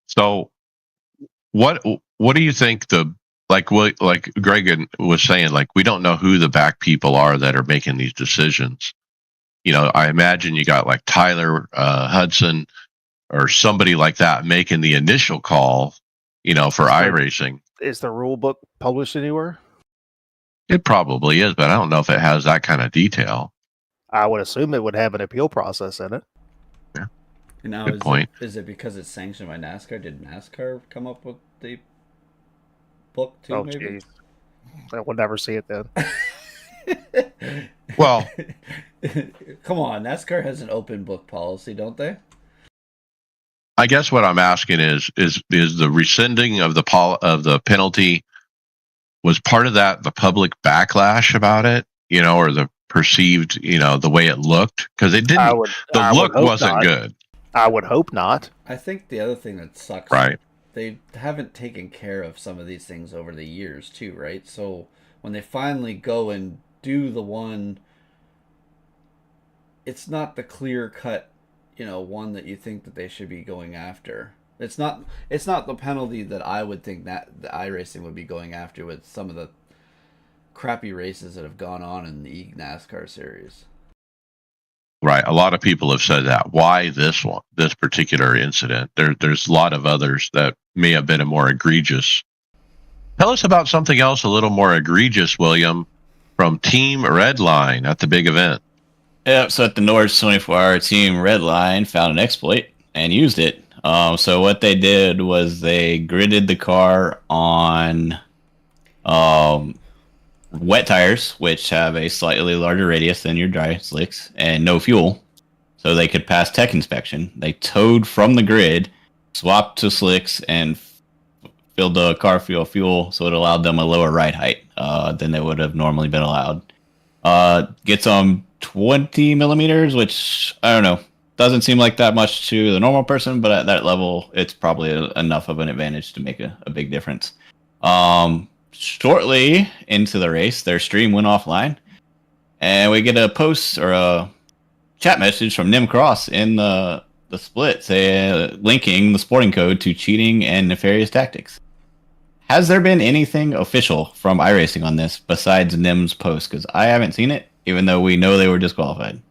So, what do you think like Greg was saying, like, we don't know who the back people are that are making these decisions. I imagine you got like Tyler Hudson or somebody like that making the initial call, for iRacing. Is the rule book published anywhere? It probably is, but I don't know if it has that kind of detail. I would assume it would have an appeal process in it. Yeah. Now, good point. Is it because it's sanctioned by NASCAR? Did NASCAR come up with the book too? Oh, maybe. Geez. I will never see it then. Well, come on, NASCAR has an open book policy, don't they? I guess what I'm asking is the rescinding of the penalty, was part of that the public backlash about it, or the perceived, the way it looked? Because it didn't. The look wasn't good. I would hope not. I think the other thing that sucks, right? They haven't taken care of some of these things over the years too, right? So when they finally go and do the one, it's not the clear cut, one that you think that they should be going after. It's not the penalty that I would think that the iRacing would be going after with some of the crappy races that have gone on in the NASCAR series. Right. A lot of people have said that. Why this particular incident? There's a lot of others that may have been a more egregious. Tell us about something else a little more egregious, William, from Team Redline at the big event. Yep, so at the Nords 24-hour, Team Redline found an exploit and used it. So what they did was they gridded the car on wet tires, which have a slightly larger radius than your dry slicks, and no fuel, so they could pass tech inspection. They towed from the grid, swapped to slicks, and filled the car fuel, so it allowed them a lower ride height than they would have normally been allowed. Gets them 20 millimeters, which, I don't know, doesn't seem like that much to the normal person, but at that level, it's probably enough of an advantage to make a big difference. Shortly into the race, their stream went offline, and we get a post or a chat message from Nim Cross in the split linking the sporting code to cheating and nefarious tactics. Has there been anything official from iRacing on this besides Nim's post? Because I haven't seen it, even though we know they were disqualified.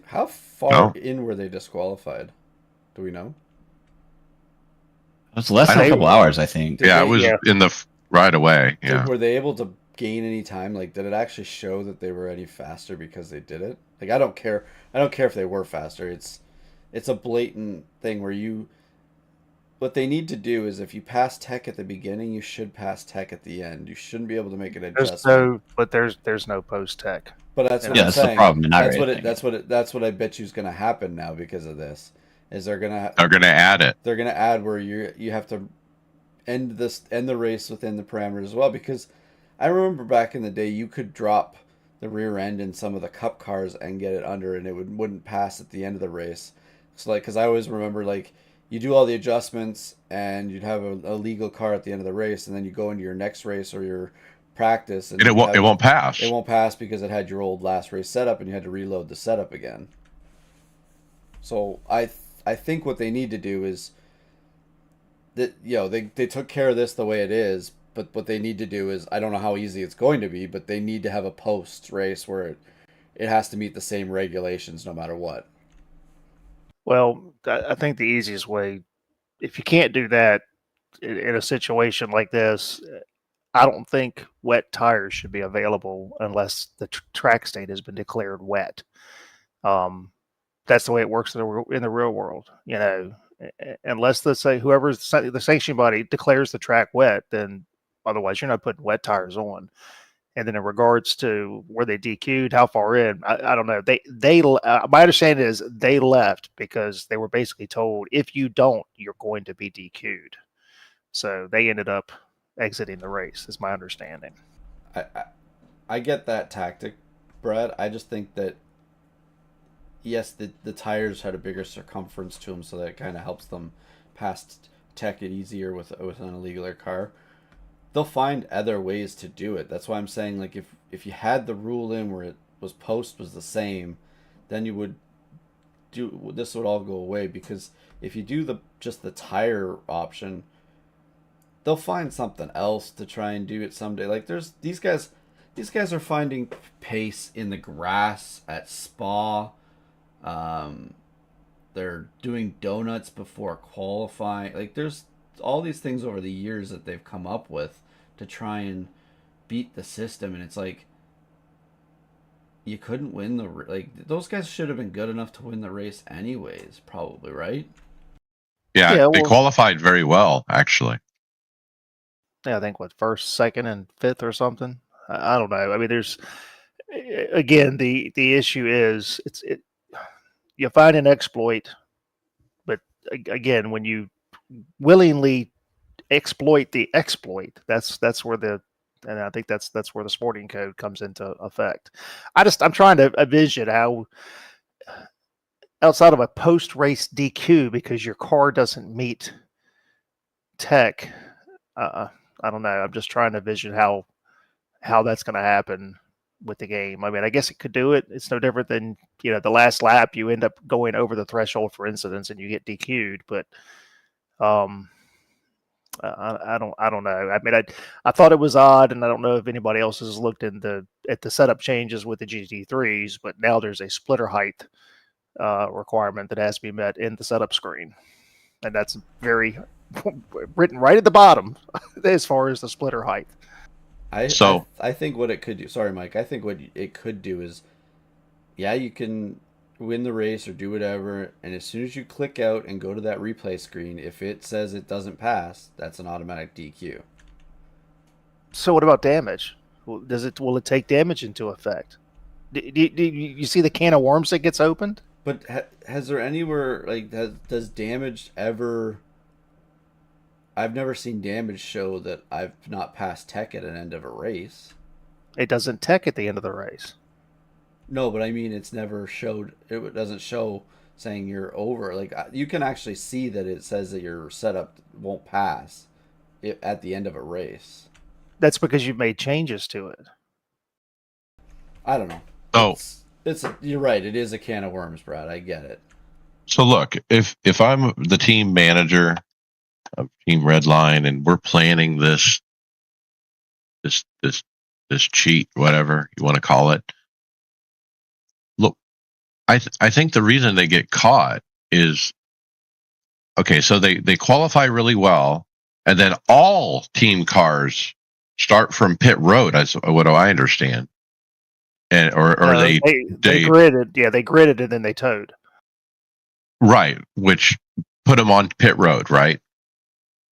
How far in were they disqualified? Do we know? It was less than a couple hours, I think. Yeah, it was in the right away. Yeah. Were they able to gain any time? Like, did it actually show that they were any faster because they did it? Like, I don't care. I don't care if they were faster. It's a blatant thing where you. What they need to do is, if you pass tech at the beginning, you should pass tech at the end. You shouldn't be able to make an adjustment. There's no post tech. But that's what Yeah, I'm that's the saying. problem in That's iRacing. that's what I bet you is going to happen now because of this. Is They're going to add it. they're going to add where you have to end the race within the parameters as well, because I remember back in the day you could drop the rear end in some of the cup cars and get it under, and it wouldn't pass at the end of the race. So like, because I always remember, like, you do all the adjustments and you'd have a legal car at the end of the race, and then you go into your next race or your practice, and And it won't pass. it won't pass because it had your old last race setup and you had to reload the setup again. So I think what they need to do is that, they took care of this the way it is, but what they need to do is, I don't know how easy it's going to be, but they need to have a post race where it has to meet the same regulations no matter what. Well, I think the easiest way, if you can't do that in a situation like this, I don't think wet tires should be available unless the track state has been declared wet. That's the way it works in the real world. Unless, let's say, whoever's the sanctioning body declares the track wet, then otherwise you're not putting wet tires on. And then in regards to where they DQ'd, how far in, I don't know. My understanding is they left because they were basically told, if you don't, you're going to be DQ'd. So they ended up exiting the race, is my understanding. I get that tactic, Brad. I just think that, yes, the tires had a bigger circumference to them, so that kind of helps them pass tech it easier with an illegal car. They'll find other ways to do it. That's why I'm saying, like, if you had the rule in where it was the same, then you would this would all go away, because if you do just the tire option, they'll find something else to try and do it someday. Like, there's these guys are finding pace in the grass at Spa. They're doing donuts before qualifying. Like, there's all these things over the years that they've come up with to try and beat the system, and it's like, you couldn't win those guys should have been good enough to win the race anyways, probably, right? Yeah, they qualified very well, actually. Yeah, I think first, second, and fifth or something. I don't know. I mean, there's, again, the issue is you find an exploit, but again, when you willingly exploit the exploit, that's where and I think that's where the sporting code comes into effect. I'm trying to envision how, outside of a post race DQ because your car doesn't meet tech, I don't know. I'm just trying to envision how that's going to happen with the game. I mean, I guess it could do it. It's no different than, the last lap you end up going over the threshold for incidents and you get DQ'd. But I don't know. I mean, I thought it was odd, and I don't know if anybody else has looked at the setup changes with the GT3s, but now there's a splitter height requirement that has to be met in the setup screen, and that's very written right at the bottom as far as the splitter height. I think what it could do. Sorry, Mike. I think what it could do is, yeah, you can win the race or do whatever, and as soon as you click out and go to that replay screen, if it says it doesn't pass, that's an automatic DQ. So what about damage? Will it take damage into effect? Do you see the can of worms that gets opened? But has there anywhere, like, does damage ever? I've never seen damage show that I've not passed tech at an end of a race. It doesn't tech at the end of the race. No, but I mean, it's never showed. It doesn't show saying you're over. Like, you can actually see that it says that your setup won't pass at the end of a race. That's because you've made changes to it. I don't know. Oh, you're right. It is a can of worms, Brad. I get it. So look, if I'm the team manager of Team Redline and we're planning this cheat, whatever you want to call it, look, I think the reason they get caught is, okay, so they qualify really well, and then all team cars start from pit road. As what do I understand? And or they they gridded. Yeah, they gridded and then they towed. right, which put them on pit road, right?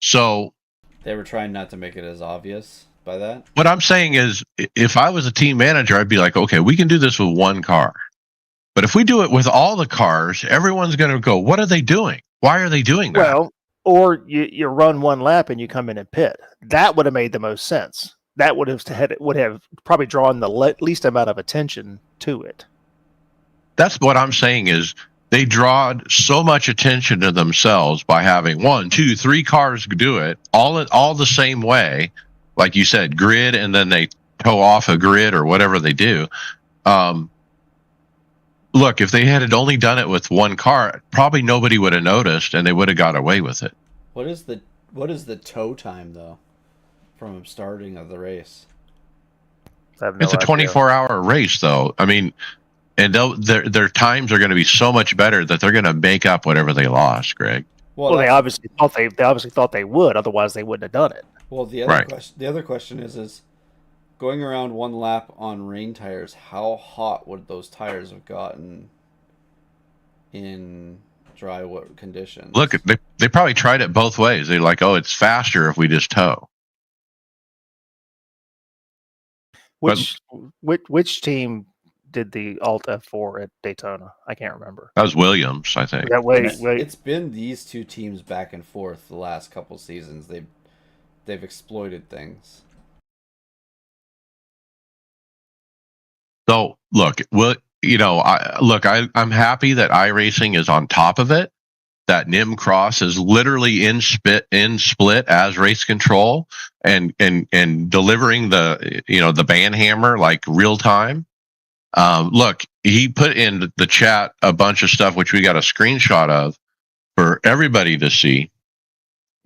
So They were trying not to make it as obvious by that. what I'm saying is, if I was a team manager, I'd be like, okay, we can do this with one car. But if we do it with all the cars, everyone's going to go, what are they doing? Why are they doing that? Well, or you run one lap and you come in and pit. That would have made the most sense. That would have probably drawn the least amount of attention to it. That's what I'm saying is they draw so much attention to themselves by having 1, 2, 3 cars do it all the same way. Like you said, grid, and then they tow off a grid or whatever they do. Look, if they had only done it with one car, probably nobody would have noticed, and they would have got away with it. What is the tow time though, from starting of the race? It's a 24-hour race, though. I mean, and their times are going to be so much better that they're going to make up whatever they lost, Greg. Well, they obviously thought they would, otherwise they wouldn't have done it. Well, the other question is going around one lap on rain tires, how hot would those tires have gotten in dry conditions? Look, they probably tried it both ways. They're like, oh, it's faster if we just tow. Which team did the Alt F4 at Daytona? I can't remember. That was Williams, I think. It's been these two teams back and forth the last couple seasons. They've exploited things. So look, I'm happy that iRacing is on top of it. That Nim Cross is literally in split as race control and delivering the ban hammer like real time. Look, he put in the chat a bunch of stuff which we got a screenshot of for everybody to see.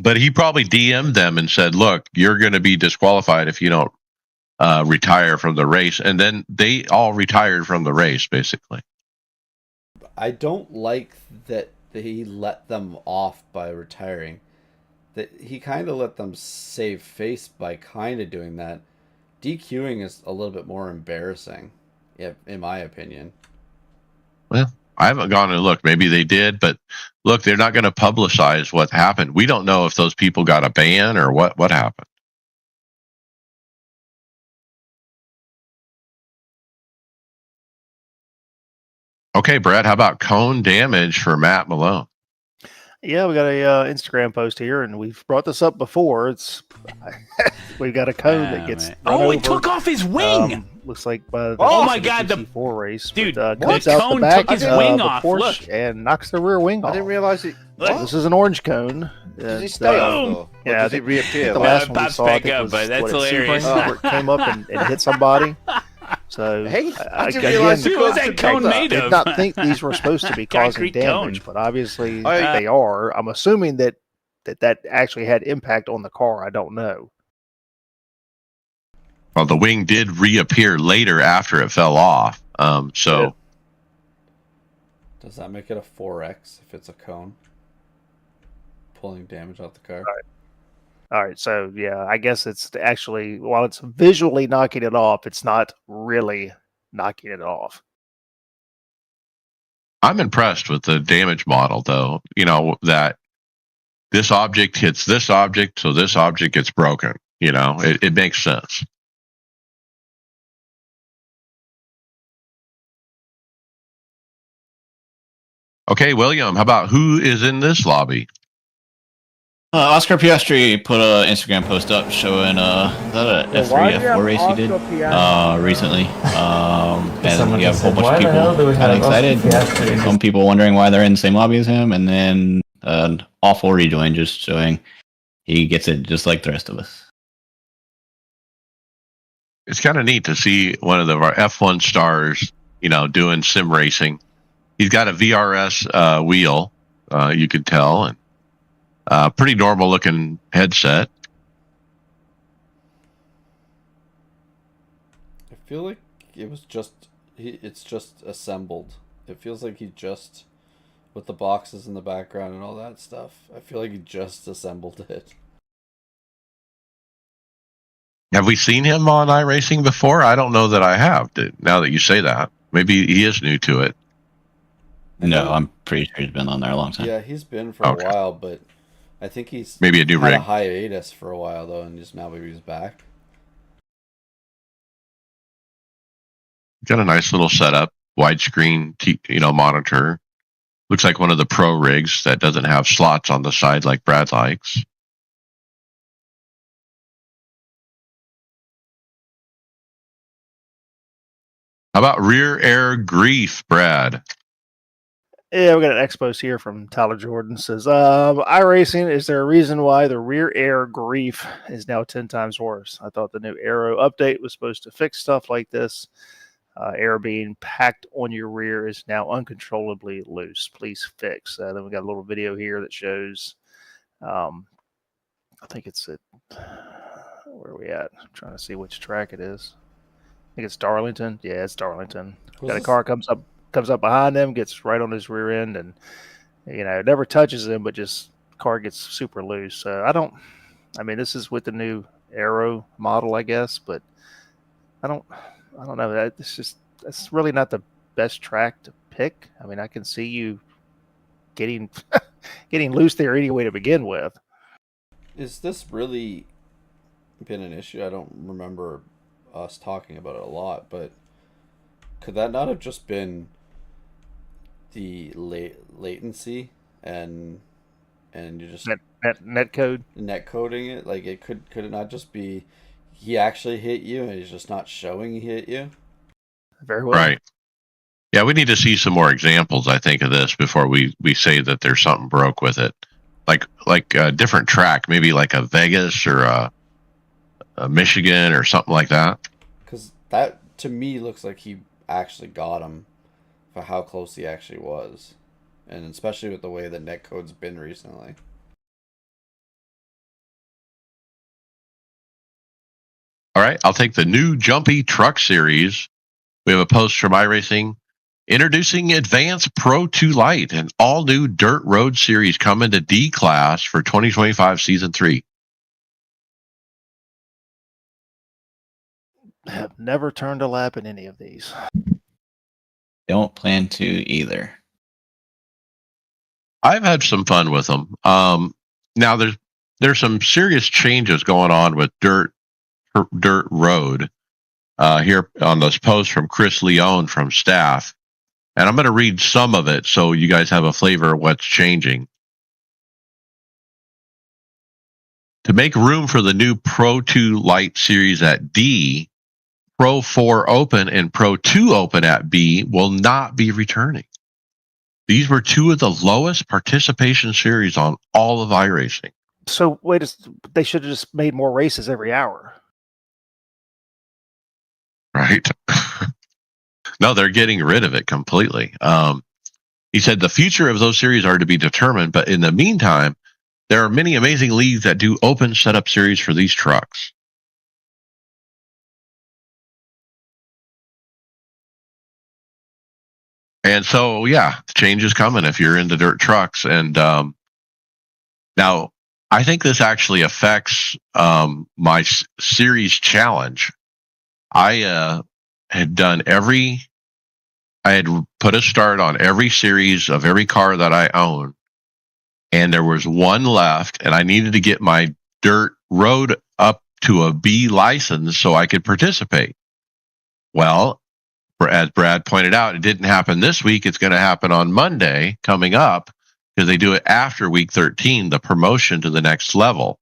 But he probably DM'd them and said, "Look, you're going to be disqualified if you don't retire from the race," and then they all retired from the race, basically. I don't like that he let them off by retiring. That he kind of let them save face by kind of doing that. DQing is a little bit more embarrassing, in my opinion. Well, I haven't gone and looked. Maybe they did, but look, they're not going to publicize what happened. We don't know if those people got a ban or what happened. Okay, Brett, how about cone damage for Matt Malone? Yeah, we got a Instagram post here, and we've brought this up before. We've got a cone that gets he took off his wing. Looks like by the my God, the 4 race, dude, but, the comes out cone the back took his of wing the off. Porsche Look. and knocks the rear wing off. I didn't realize it. This is an orange cone. Does he stay off though? Yeah, Does it reappear? the Like, last one we Pops saw, I back think up, was but that's at hilarious. Sebring, where it came up and hit somebody. So hey, I didn't again, realize Who was that cone made did of? not think these were supposed to be causing Concrete damage, cone. but obviously I- they are. I'm assuming that actually had impact on the car. I don't know. Well, the wing did reappear later after it fell off. So Does that make it a 4X if it's a cone? Pulling damage off the car? All right, so yeah, I guess it's actually, while it's visually knocking it off, it's not really knocking it off. I'm impressed with the damage model, though. That this object hits this object, so this object gets broken. It makes sense. Okay, William, how about who is in this lobby? Oscar Piastri put an Instagram post up showing is that a F3, F4 race he did recently. And you have a whole bunch of people kind of excited. Some people wondering why they're in the same lobby as him, and then an awful rejoin just showing he gets it just like the rest of us. It's kind of neat to see one of our F1 stars, doing sim racing. He's got a VRS wheel, you could tell, and pretty normal looking headset. I feel like it's just assembled. It feels like he just, with the boxes in the background and all that stuff, I feel like he just assembled it. Have we seen him on iRacing before? I don't know that I have. Now that you say that, maybe he is new to it. No, I'm pretty sure he's been on there a long time. Yeah, he's been for Okay. a while, but I think he's Maybe a new had a rig. hiatus for a while though, and just now maybe he's back. Got a nice little setup, widescreen, monitor. Looks like one of the pro rigs that doesn't have slots on the side like Brad likes. How about rear air grief, Brad? Yeah, we got an expos here from Tyler Jordan. Says, iRacing, is there a reason why the rear air grief is now 10 times worse? I thought the new Aero update was supposed to fix stuff like this. Air being packed on your rear is now uncontrollably loose. Please fix. Then we got a little video here that shows, I think it's at, where are we at? I'm trying to see which track it is. I think it's Darlington. Yeah, it's Darlington. Got a car comes up behind him, gets right on his rear end, and it never touches him, but just car gets super loose. I mean, this is with the new Aero model, I guess, but I don't know. That's really not the best track to pick. I mean, I can see you getting loose there anyway to begin with. Is this really been an issue? I don't remember us talking about it a lot, but could that not have just been the latency and you just net code net coding it? Like it could it not just be he actually hit you and he's just not showing he hit you? very well. Right. Yeah, we need to see some more examples, I think, of this before we say that there's something broke with it. Like a different track, maybe like a Vegas or a Michigan or something like that. Because that, to me, looks like he actually got him for how close he actually was. And especially with the way the netcode's been recently. All right, I'll take the new Jumpy Truck Series. We have a post from iRacing introducing Advanced Pro 2 Lite, an all-new dirt road series coming to D class for 2025 Season 3. Have never turned a lap in any of these. Don't plan to either. I've had some fun with them. Now there's some serious changes going on with dirt road here on this post from Chris Leone from staff, and I'm going to read some of it so you guys have a flavor of what's changing. To make room for the new Pro 2 Lite series at D, Pro 4 Open and Pro 2 Open at B will not be returning. These were two of the lowest participation series on all of iRacing. So they should have just made more races every hour. Right. No, they're getting rid of it completely. He said the future of those series are to be determined, but in the meantime, there are many amazing leagues that do open setup series for these trucks. And so, yeah, change is coming if you're into dirt trucks. And now, I think this actually affects my series challenge. I had put a start on every series of every car that I own, and there was one left, and I needed to get my dirt road up to a B license so I could participate. Well, as Brad pointed out, it didn't happen this week. It's going to happen on Monday coming up because they do it after week 13, the promotion to the next level.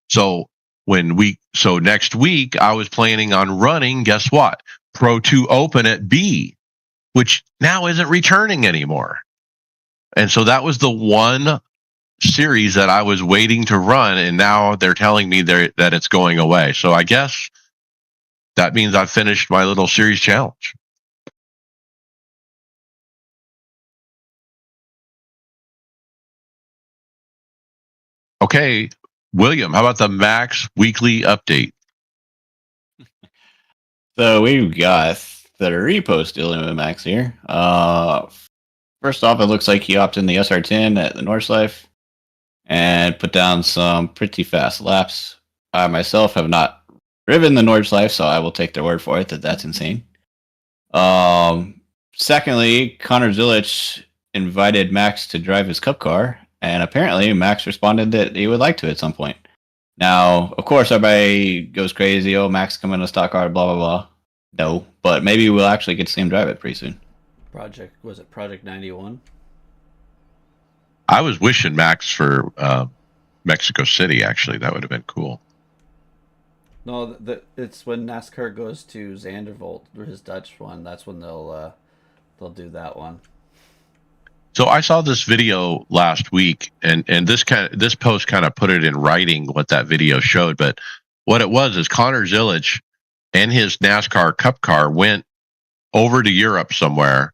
So next week, I was planning on running, guess what? Pro 2 Open at B, which now isn't returning anymore. And so that was the one series that I was waiting to run, and now they're telling me that it's going away. So I guess that means I've finished my little series challenge. Okay, William, how about the Max weekly update? So we've got 3 posts dealing with Max here. First off, it looks like he opted in the SR10 at the Northlife and put down some pretty fast laps. I myself have not driven the Nordschleife, so I will take their word for it that that's insane. Secondly, Connor Zilich invited Max to drive his cup car, and apparently Max responded that he would like to at some point. Now, of course, everybody goes crazy. Oh, Max coming to a stock car, blah blah blah. No, but maybe we'll actually get to see him drive it pretty soon. Project 91? I was wishing Max for Mexico City. Actually, that would have been cool. No, it's when NASCAR goes to Zandervolt, or his Dutch one. That's when they'll do that one. So I saw this video last week, and this post kind of put it in writing what that video showed. But what it was is Connor Zilich and his NASCAR Cup car went over to Europe somewhere,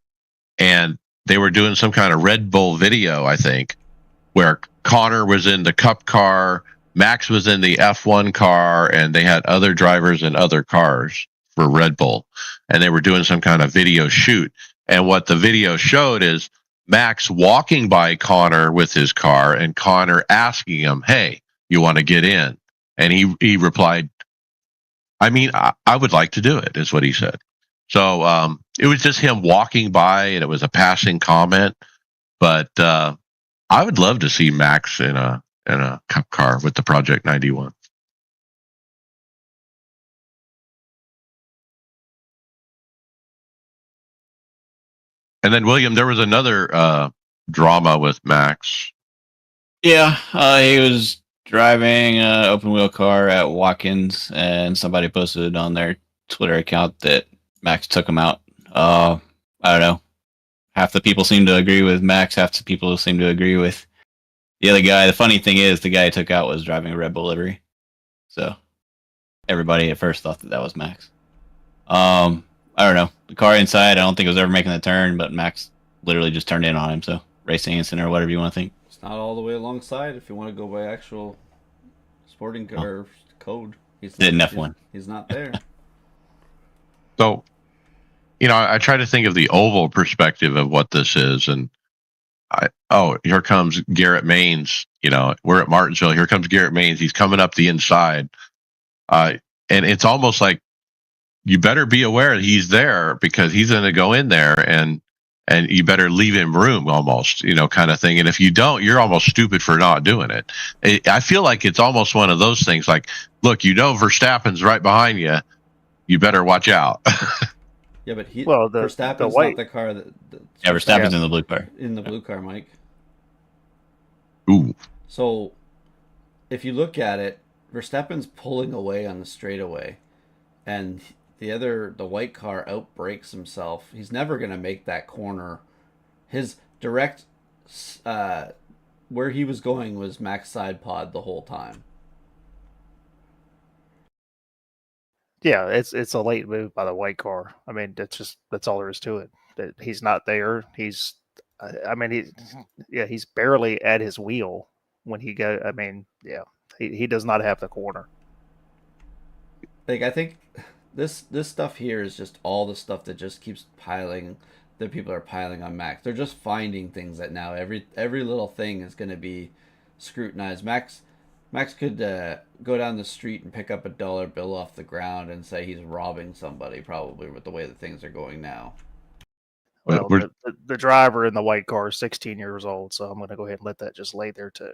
and they were doing some kind of Red Bull video, I think, where Connor was in the Cup car, Max was in the F1 car, and they had other drivers in other cars for Red Bull, and they were doing some kind of video shoot. And what the video showed is Max walking by Connor with his car, and Connor asking him, "Hey, you want to get in?" And he replied, "I mean, I would like to do it," is what he said. So it was just him walking by, and it was a passing comment. But I would love to see Max in a cup car with the Project 91. And then William, there was another drama with Max. Yeah, he was driving an open wheel car at Watkins, and somebody posted on their Twitter account that Max took him out. I don't know. Half the people seem to agree with Max, half the people seem to agree with the other guy. The funny thing is, the guy he took out was driving a Red Bull livery. So everybody at first thought that was Max. I don't know. The car inside, I don't think it was ever making the turn, but Max literally just turned in on him. So racing incident or whatever you want to think. It's not all the way alongside if you want to go by actual sporting car code. He's Didn't F1. He's not there. So, I try to think of the oval perspective of what this is, and here comes Garrett Maines. We're at Martinsville. Here comes Garrett Maines. He's coming up the inside, and it's almost like you better be aware that he's there because he's going to go in there, and you better leave him room, almost, kind of thing. And if you don't, you're almost stupid for not doing it. I feel like it's almost one of those things. Like, look, Verstappen's right behind you. You better watch out. Yeah, but the Verstappen's not the car that. Yeah, Verstappen's in the blue car. In the blue car, Mike. Ooh. So, if you look at it, Verstappen's pulling away on the straightaway, and the white car outbrakes himself. He's never going to make that corner. His direct, where he was going was Max side pod the whole time. Yeah, it's a late move by the white car. I mean, that's all there is to it. That he's not there. He's barely at his wheel when he go. I mean, yeah, he does not have the corner. Like, I think this stuff here is just all the stuff that just keeps piling. That people are piling on Max. They're just finding things that now every little thing is going to be scrutinized. Max could go down the street and pick up a dollar bill off the ground and say he's robbing somebody, probably, with the way that things are going now. Well, the driver in the white car is 16 years old, so I'm going to go ahead and let that just lay there too.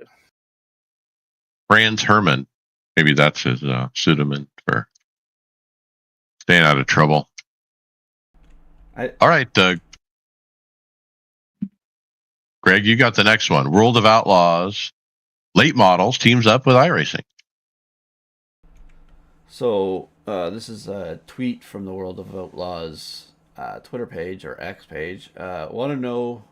Franz Herman, maybe that's his pseudonym for staying out of trouble. All right, Greg, you got the next one. World of Outlaws. Late models teams up with iRacing. So this is a tweet from the World of Outlaws Twitter page or X page. Want to know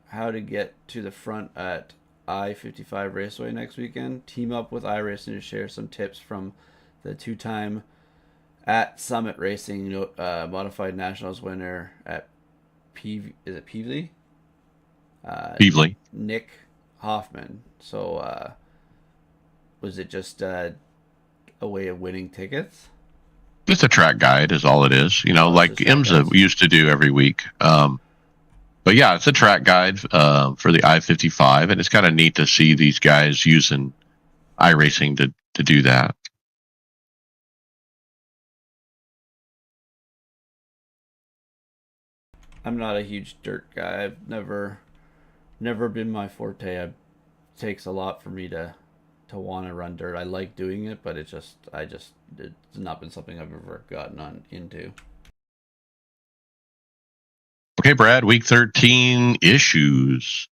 how to get to the front at I-55 Raceway next weekend? Team up with iRacing to share some tips from the two-time at Summit Racing Modified Nationals winner at Peevely? Peevely. Nick Hoffman. So was it just a way of winning tickets? It's a track guide is all it is. Like IMSA used to do every week. But yeah, it's a track guide for the I-55, and it's kind of neat to see these guys using iRacing to do that. I'm not a huge dirt guy. I've never been my forte. It takes a lot for me to want to run dirt. I like doing it, but it's not been something I've ever gotten on into. Okay, Brad, week 13 issues.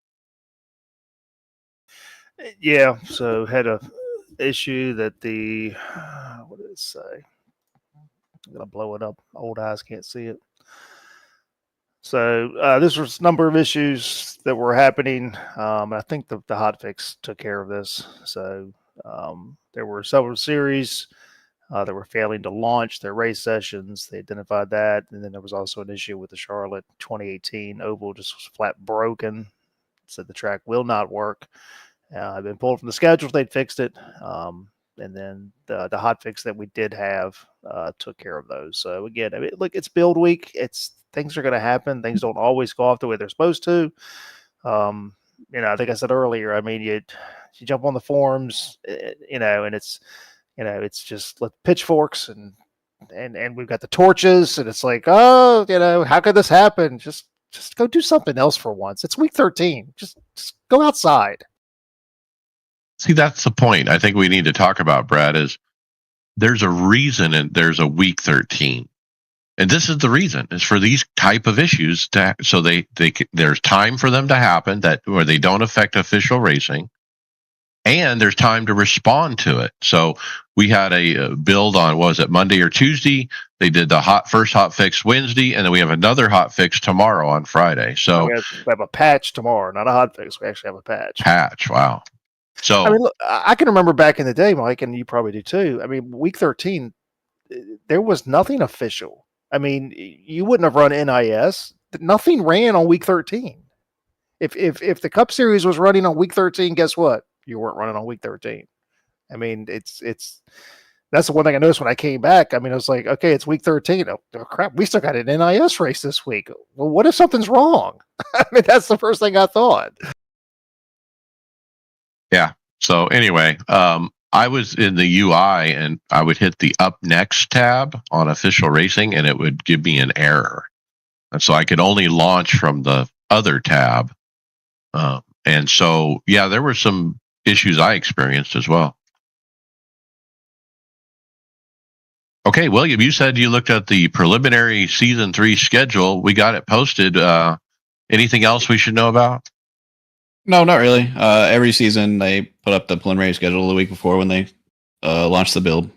Yeah, so had a issue that the what did it say? I'm gonna blow it up. Old eyes can't see it. So this was a number of issues that were happening. I think the hotfix took care of this. So there were several series that were failing to launch their race sessions. They identified that, and then there was also an issue with the Charlotte 2018 oval, just was flat broken. Said the track will not work. I've been pulled from the schedule. They'd fixed it. And then the hot fix that we did have took care of those. So again, I mean, look, it's build week. It's things are going to happen. Things don't always go off the way they're supposed to. I think I said earlier. I mean, you jump on the forums, and it's just pitchforks and we've got the torches, and it's like, oh, how could this happen? Just go do something else for once. It's week 13. Just go outside. See, that's the point I think we need to talk about, Brad, is there's a reason and there's a week 13. And this is the reason, is for these type of issues so there's time for them to happen where they don't affect official racing, and there's time to respond to it. So we had a build on, was it Monday or Tuesday? They did the first hot fix Wednesday, and then we have another hot fix tomorrow on Friday. So we have a patch tomorrow, not a hot fix. We actually have a patch. Patch, wow. So I mean, look, I can remember back in the day, Mike, and you probably do too. I mean, week 13, there was nothing official. I mean, you wouldn't have run NIS. Nothing ran on week 13. If the Cup Series was running on week 13, guess what? You weren't running on week 13. I mean, it's that's the one thing I noticed when I came back. I mean, I was like, okay, it's week 13. Oh crap, we still got an NIS race this week. Well, what if something's wrong? I mean, that's the first thing I thought. Yeah. So anyway, I was in the UI and I would hit the up next tab on official racing and it would give me an error. And so I could only launch from the other tab. And so, yeah, there were some issues I experienced as well. Okay, William, you said you looked at the preliminary season 3 schedule. We got it posted. Anything else we should know about? No, not really. Every season they put up the preliminary schedule the week before when they launch the build.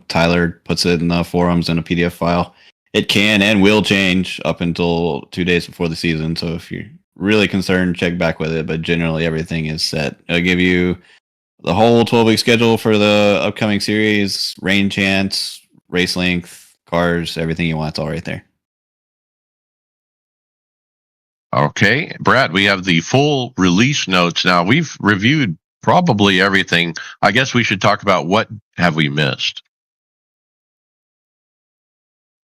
Tyler puts it in the forums in a PDF file. It can and will change up until 2 days before the season. So if you're really concerned, check back with it. But generally, everything is set. It'll give you the whole 12-week schedule for the upcoming series, rain chance, race length, cars, everything you want. It's all right there. Okay, Brad, we have the full release notes now. We've reviewed probably everything. I guess we should talk about what have we missed.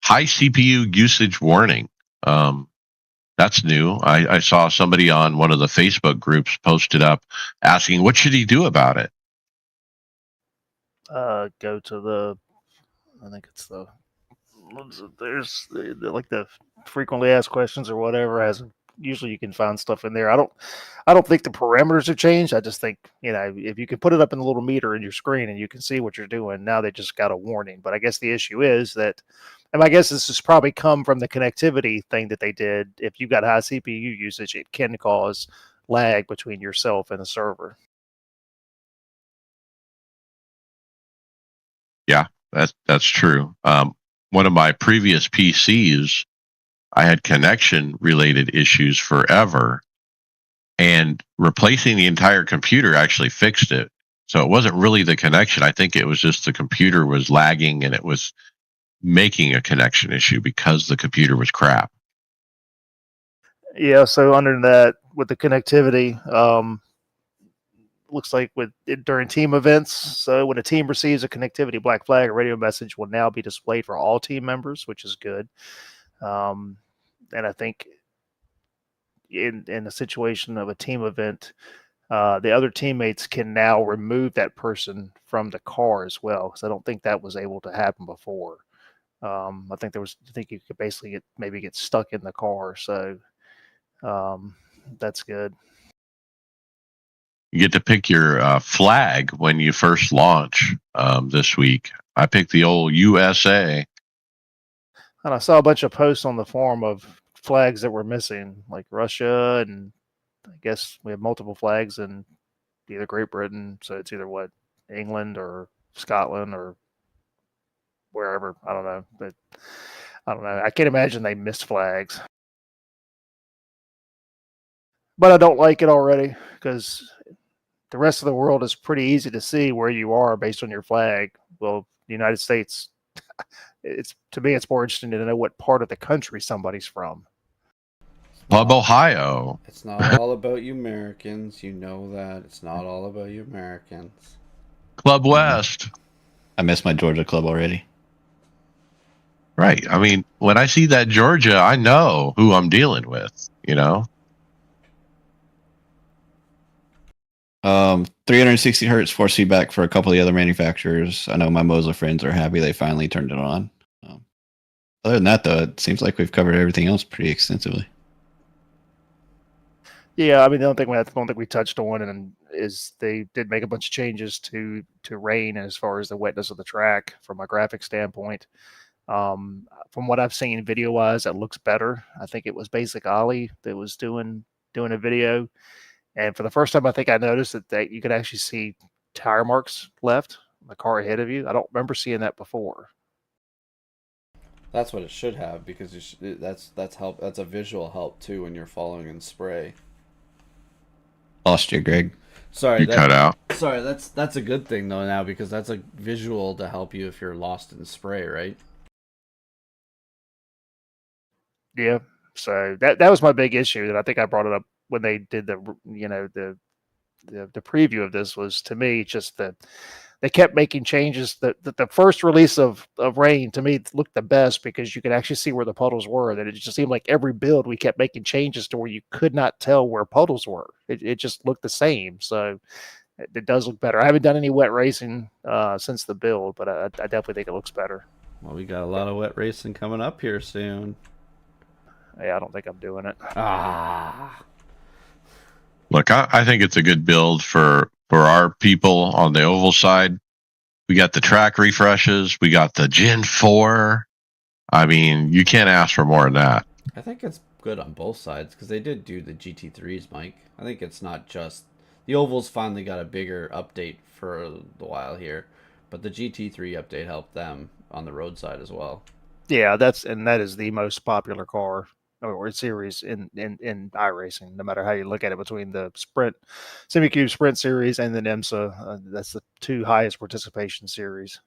High CPU usage warning. That's new. I saw somebody on one of the Facebook groups posted up asking, what should he do about it? Go to I think it's there's like the frequently asked questions or whatever. Usually you can find stuff in there. I don't think the parameters have changed. I just think, if you can put it up in the little meter in your screen and you can see what you're doing, now they just got a warning. But I guess the issue is that, and I guess this has probably come from the connectivity thing that they did. If you've got high CPU usage, it can cause lag between yourself and the server. Yeah, that's true. One of my previous PCs, I had connection related issues forever, and replacing the entire computer actually fixed it. So it wasn't really the connection. I think it was just the computer was lagging and it was making a connection issue because the computer was crap. Yeah, so under that, with the connectivity, looks like during team events, so when a team receives a connectivity black flag, a radio message will now be displayed for all team members, which is good. And I think in a situation of a team event, the other teammates can now remove that person from the car as well, because I don't think that was able to happen before. I think you could basically get stuck in the car. So that's good. You get to pick your flag when you first launch this week. I picked the old USA. And I saw a bunch of posts on the forum of flags that were missing, like Russia, and I guess we have multiple flags in either Great Britain. So it's either England or Scotland or wherever. I don't know, but I don't know. I can't imagine they missed flags. But I don't like it already because the rest of the world is pretty easy to see where you are based on your flag. Well, the United States, to me, it's more interesting to know what part of the country somebody's from. Club Ohio. It's not all about you Americans. You know that. It's not all about you Americans. Club West. I miss my Georgia club already. Right. I mean, when I see that Georgia, I know who I'm dealing with, 360 hertz force feedback for a couple of the other manufacturers. I know my Moser friends are happy they finally turned it on. Other than that, though, it seems like we've covered everything else pretty extensively. Yeah, I mean, the only thing we touched on and is they did make a bunch of changes to rain as far as the wetness of the track from a graphic standpoint. From what I've seen video wise, it looks better. I think it was Basic Ollie that was doing a video, and for the first time, I think I noticed that you could actually see tire marks left on the car ahead of you. I don't remember seeing that before. That's what it should have because that's help. That's a visual help too when you're following in spray. Lost you, Greg. Sorry, You cut out. Sorry, that's a good thing though now because that's a visual to help you if you're lost in spray, right? Yeah. So that was my big issue, and I think I brought it up when they did the preview of this. Was to me just that they kept making changes. The first release of Rain to me looked the best because you could actually see where the puddles were. That it just seemed like every build we kept making changes to where you could not tell where puddles were. It just looked the same. So it does look better. I haven't done any wet racing since the build, but I definitely think it looks better. Well, we got a lot of wet racing coming up here soon. Yeah, I don't think I'm doing it. Look, I think it's a good build for our people on the oval side. We got the track refreshes. We got the Gen 4. I mean, you can't ask for more than that. I think it's good on both sides because they did do the GT3s, Mike. I think it's not just the ovals finally got a bigger update for a while here, but the GT3 update helped them on the road side as well. Yeah, that is the most popular car or series in iRacing, no matter how you look at it, between the Sprint, SemiCube Sprint series and the IMSA. That's the two highest participation series.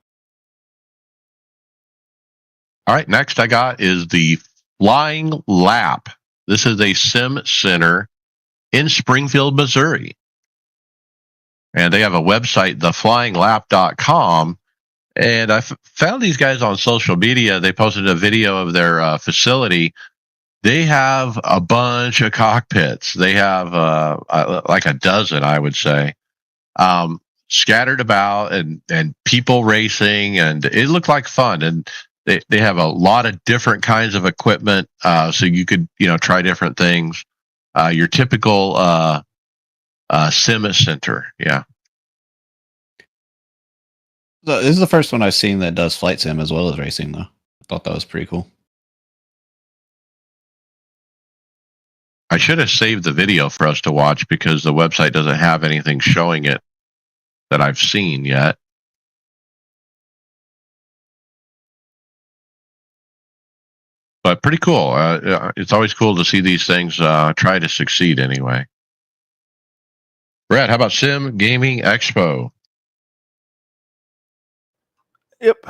All right, next I got is the Flying Lap. This is a sim center in Springfield, Missouri. And they have a website, theflyinglap.com. And I found these guys on social media. They posted a video of their facility. They have a bunch of cockpits. They have like a dozen, I would say, scattered about and people racing. And it looked like fun. And they have a lot of different kinds of equipment. So you could, try different things. Your typical sim center. Yeah. This is the first one I've seen that does flight sim as well as racing, though. I thought that was pretty cool. I should have saved the video for us to watch because the website doesn't have anything showing it that I've seen yet. But pretty cool. It's always cool to see these things try to succeed anyway. Brad, how about Sim Gaming Expo? Yep.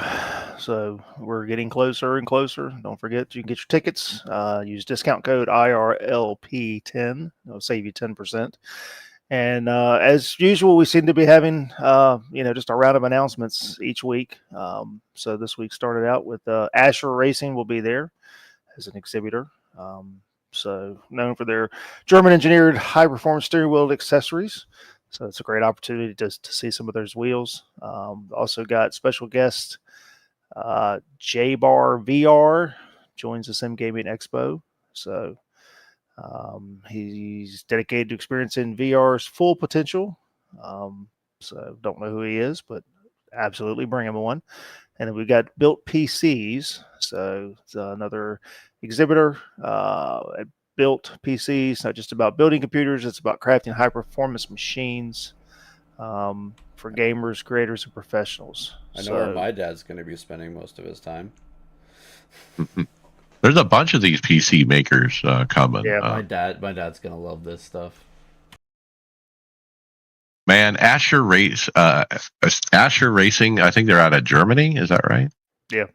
So we're getting closer and closer. Don't forget, you can get your tickets. Use discount code IRLP10. It'll save you 10%. And as usual, we seem to be having, just a round of announcements each week. So this week started out with Asher Racing will be there as an exhibitor. So known for their German-engineered high-performance steering wheel accessories. So it's a great opportunity to see some of those wheels. Also got special guest J-Bar VR joins the Sim Gaming Expo. So he's dedicated to experiencing VR's full potential. So don't know who he is, but absolutely bring him on. And then we've got Built PCs. So it's another exhibitor at Built PCs. Not just about building computers, it's about crafting high performance machines for gamers, creators, and professionals. I know where my dad's going to be spending most of his time. There's a bunch of these PC makers coming. Yeah, my dad's going to love this stuff. Man, Asher Racing, I think they're out of Germany. Is that right? Yeah.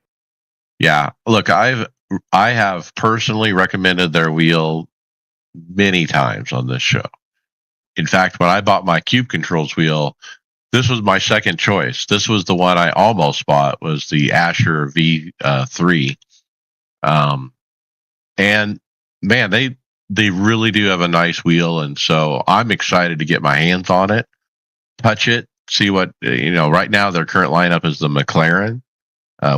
Yeah. Look, I have personally recommended their wheel many times on this show. In fact, when I bought my Cube Controls wheel, this was my second choice. This was the one I almost bought, was the Asher V3. And man, they really do have a nice wheel, and so I'm excited to get my hands on it, touch it, see what, right now their current lineup is the McLaren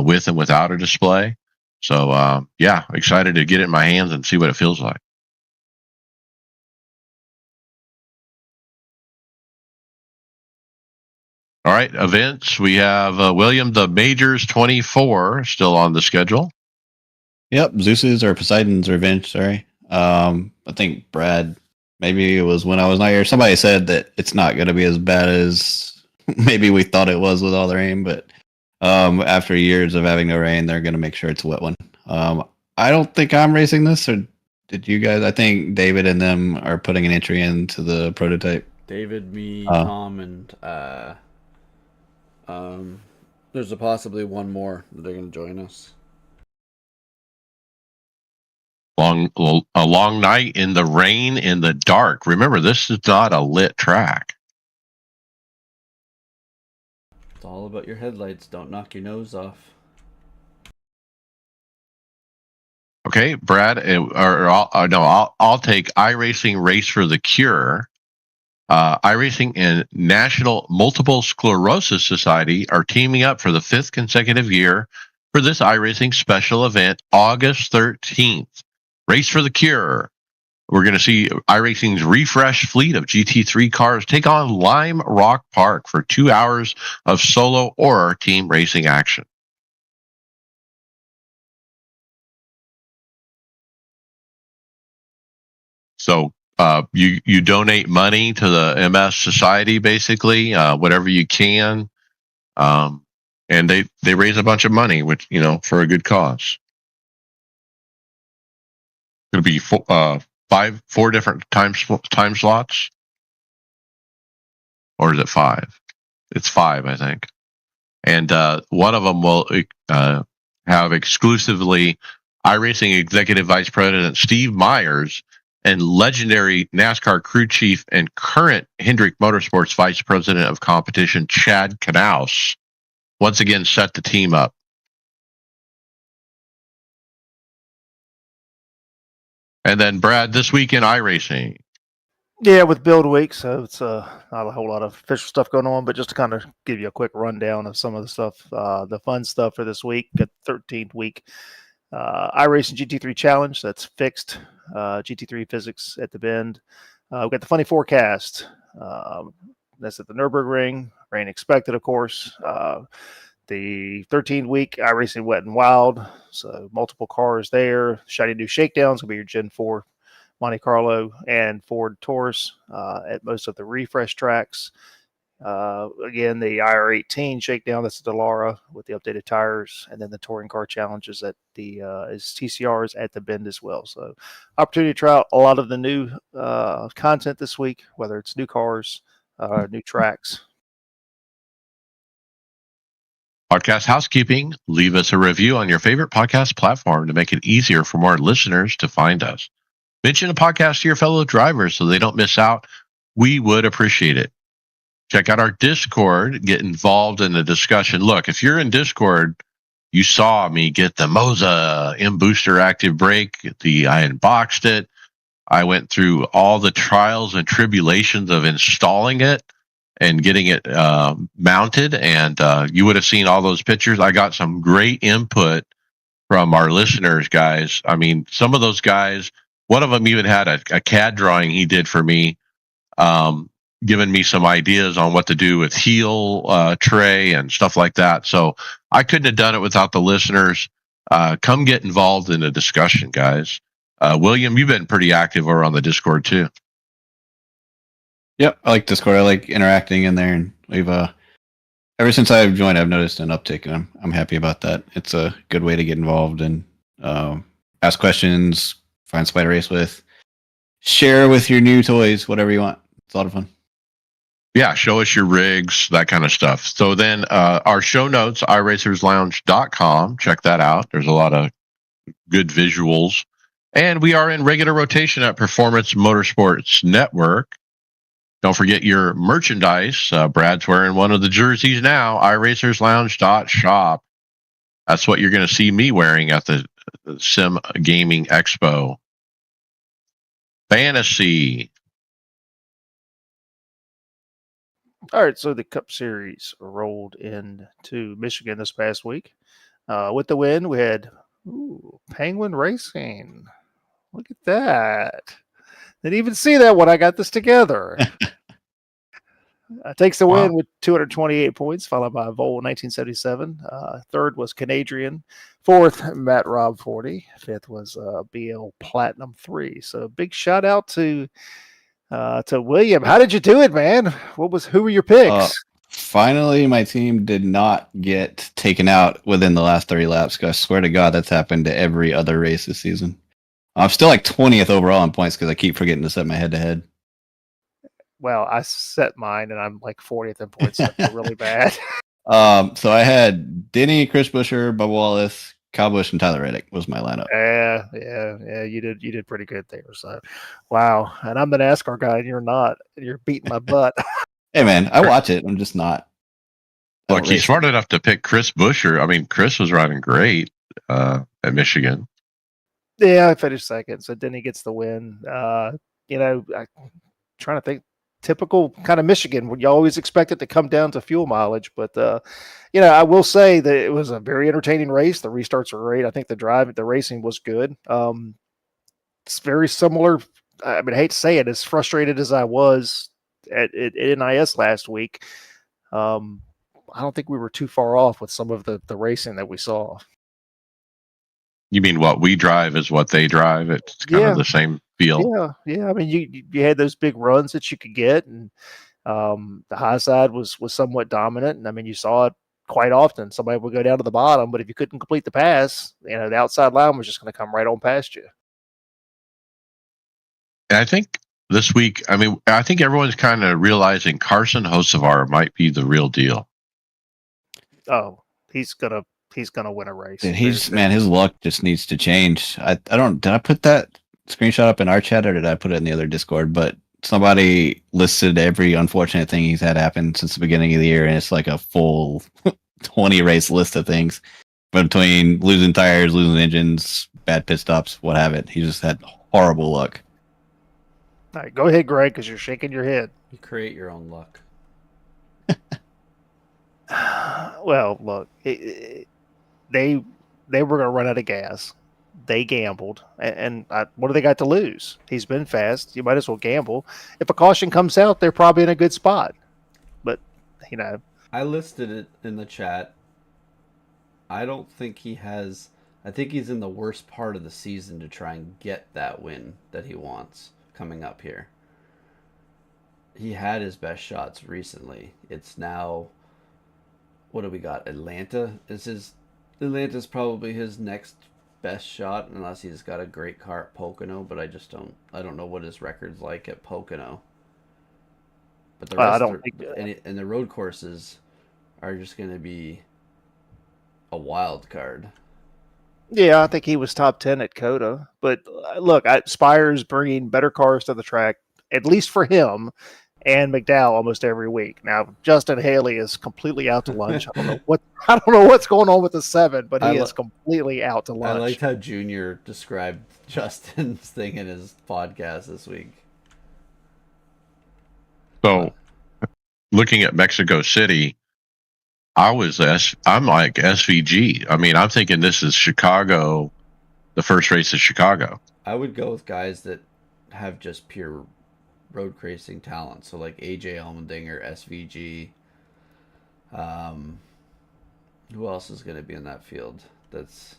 with and without a display. So yeah, excited to get it in my hands and see what it feels like. All right, events. We have William, the Majors 24 still on the schedule. Yep, Zeus's or Poseidon's Revenge. Sorry, I think Brad. Maybe it was when I was not here. Somebody said that it's not going to be as bad as maybe we thought it was with all the rain, but after years of having no rain, they're going to make sure it's a wet one. I don't think I'm racing this, or did you guys? I think David and them are putting an entry into the prototype. David, me, Tom, and there's possibly one more that they're going to join us. A long night in the rain, in the dark. Remember, this is not a lit track. It's all about your headlights. Don't knock your nose off. Okay, Brad, I'll take iRacing Race for the Cure. iRacing and National Multiple Sclerosis Society are teaming up for the 5th consecutive year for this iRacing special event, August 13th. Race for the Cure. We're going to see iRacing's refreshed fleet of GT3 cars take on Lime Rock Park for 2 hours of solo or team racing action. So you donate money to the MS Society, basically, whatever you can, and they raise a bunch of money, which for a good cause. It'll be four different time slots, or is it 5? It's 5, I think, and one of them will have exclusively iRacing Executive Vice President Steve Myers and legendary NASCAR crew chief and current Hendrick Motorsports Vice President of Competition Chad Knaus once again set the team up. And then, Brad, this week in iRacing. Yeah, with Build Week, so it's not a whole lot of official stuff going on, but just to kind of give you a quick rundown of some of the stuff, the fun stuff for this week, got 13th week. iRacing GT3 Challenge, that's fixed. GT3 physics at the Bend. We've got the funny forecast. That's at the Nürburgring. Rain expected, of course. The 13th week, iRacing Wet and Wild. So multiple cars there. Shiny new shakedowns will be your Gen 4 Monte Carlo and Ford Taurus at most of the refresh tracks. Again, the IR18 shakedown, that's the Dallara with the updated tires, and then the touring car challenges at the is TCRs at the Bend as well. So opportunity to try out a lot of the new content this week, whether it's new cars, new tracks. Podcast housekeeping. Leave us a review on your favorite podcast platform to make it easier for more listeners to find us. Mention a podcast to your fellow drivers so they don't miss out. We would appreciate it. Check out our Discord. Get involved in the discussion. Look, if you're in Discord, you saw me get the Moza M Booster Active Brake. I unboxed it. I went through all the trials and tribulations of installing it. and getting it mounted. And you would have seen all those pictures. I got some great input from our listeners, guys. I mean, some of those guys, one of them even had a CAD drawing he did for me, giving me some ideas on what to do with heel tray and stuff like that. So I couldn't have done it without the listeners. Come get involved in the discussion, guys. William, you've been pretty active over on the Discord too. Yep, I like Discord. I like interacting in there, and we've ever since I've joined, I've noticed an uptick, and I'm happy about that. It's a good way to get involved and ask questions, find somebody to race with, share with your new toys, whatever you want. It's a lot of fun. Yeah, show us your rigs, that kind of stuff. So then our show notes, iRacersLounge.com. Check that out. There's a lot of good visuals. And we are in regular rotation at Performance Motorsports Network. Don't forget your merchandise. Brad's wearing one of the jerseys now, iRacersLounge.shop. That's what you're going to see me wearing at the Sim Gaming Expo. Fantasy. All right, so the Cup Series rolled into Michigan this past week. With the win, we had Penguin Racing. Look at that. Didn't even see that when I got this together. Takes the win with 228 points, followed by Vol 1977. Third was Canadian. Fourth, Matt Rob 40. Fifth was BL Platinum 3. So big shout out to William. How did you do it, man? Who were your picks? Finally, my team did not get taken out within the last 30 laps. Because I swear to God, that's happened to every other race this season. I'm still like 20th overall in points because I keep forgetting to set my head-to-head. Well, I set mine, and I'm like 40th in points. So I feel really bad. So I had Denny, Chris Buescher, Bubba Wallace, Kyle Busch, and Tyler Reddick was my lineup. Yeah. You did pretty good there. So, wow. And I'm the NASCAR guy, and you're not. You're beating my butt. Hey, man, I watch it. I'm just not. Look, he's smart enough to pick Chris Buescher. I mean, Chris was riding great at Michigan. Yeah, I finished second. So Denny gets the win. I'm trying to think. Typical kind of Michigan. You always expect it to come down to fuel mileage, but I will say that it was a very entertaining race. The restarts were great. I think the racing was good. It's very similar. I mean, I hate to say it, as frustrated as I was at NIS last week, I don't think we were too far off with some of the racing that we saw. You mean what we drive is what they drive? It's kind of the same feel. Yeah. I mean, you had those big runs that you could get, and the high side was somewhat dominant. And I mean, you saw it quite often. Somebody would go down to the bottom, but if you couldn't complete the pass, the outside line was just going to come right on past you. And I think this week, I think everyone's kind of realizing Carson Hocevar might be the real deal. Oh, he's gonna win a race. Dude, his luck just needs to change. I don't. Did I put that screenshot up in our chat, or did I put it in the other Discord? But somebody listed every unfortunate thing he's had happen since the beginning of the year, and it's like a full 20 race list of things. Between losing tires, losing engines, bad pit stops, what have it. He just had horrible luck. All right, go ahead, Greg, because you're shaking your head. You create your own luck. Well, look, they were going to run out of gas. They gambled, and what do they got to lose? He's been fast. You might as well gamble. If a caution comes out, they're probably in a good spot. But, I listed it in the chat. I don't think he has... I think he's in the worst part of the season to try and get that win that he wants coming up here. He had his best shots recently. It's now... What do we got? Atlanta? Atlanta's probably his next best shot, unless he's got a great car at Pocono, but I don't know what his record's like at Pocono. But the rest and the road courses are just going to be a wild card. Yeah, I think he was top 10 at Coda. But look, Spire's bringing better cars to the track, at least for him, and McDowell almost every week. Now, Justin Haley is completely out to lunch. I don't know what's going on with the 7, but he is completely out to lunch. I liked how Junior described Justin's thing in his podcast this week. So looking at Mexico City, I'm like SVG. I mean, I'm thinking this is Chicago. The first race is Chicago. I would go with guys that have just pure road racing talent. So like AJ Allmendinger, SVG. Who else is going to be in that field? That's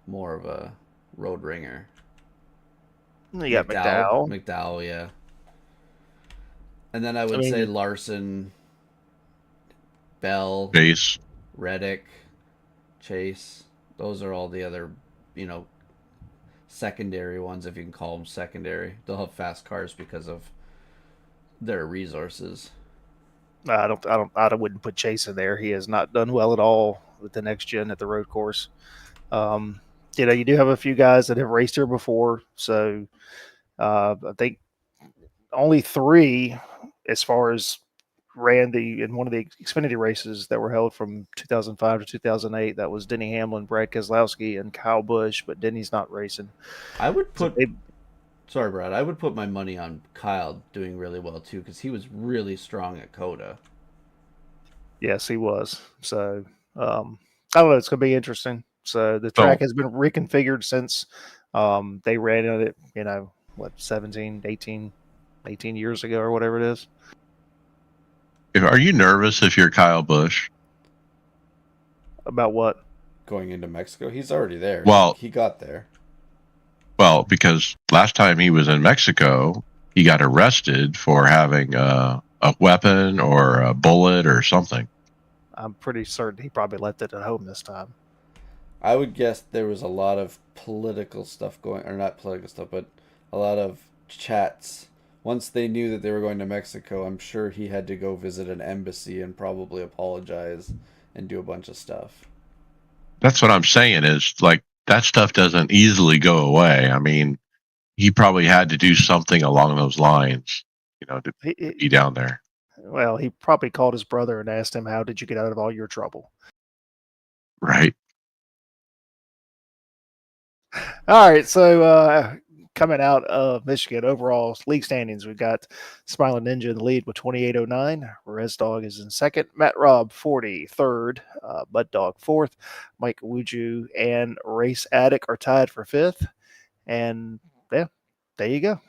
more of a road ringer. You got McDowell. McDowell, yeah. And then I would say Larson, Bell, Chase, Reddick, Chase. Those are all the other, secondary ones, if you can call them secondary. They'll have fast cars because of their resources. I wouldn't put Chase in there. He has not done well at all with the next gen at the road course. You do have a few guys that have raced here before, so I think only 3, as far as ran in one of the Xfinity races that were held from 2005 to 2008. That was Denny Hamlin, Brad Keselowski, and Kyle Busch, but Denny's not racing. I would put. Sorry, Brad. I would put my money on Kyle doing really well too, because he was really strong at COTA. Yes, he was. So I don't know. It's going to be interesting. So the track has been reconfigured since they ran it. 17, 18 years ago or whatever it is. Are you nervous if you're Kyle Busch? About what? Going into Mexico? He's already there. Well, he got there. Well, because last time he was in Mexico, he got arrested for having a weapon or a bullet or something. I'm pretty certain he probably left it at home this time. I would guess there was a lot of political stuff going, or not political stuff, but a lot of chats. Once they knew that they were going to Mexico, I'm sure he had to go visit an embassy and probably apologize and do a bunch of stuff. That's what I'm saying is, like, that stuff doesn't easily go away. I mean, he probably had to do something along those lines, to be down there. Well, he probably called his brother and asked him, how did you get out of all your trouble? Right. All right, so coming out of Michigan, overall league standings, we've got Smiling Ninja in the lead with 28.09. Rez Dog is in second. Matt Robb, 40, third. Mud Dog, fourth. Mike Wuju and Race Addict are tied for fifth. And, yeah, there you go.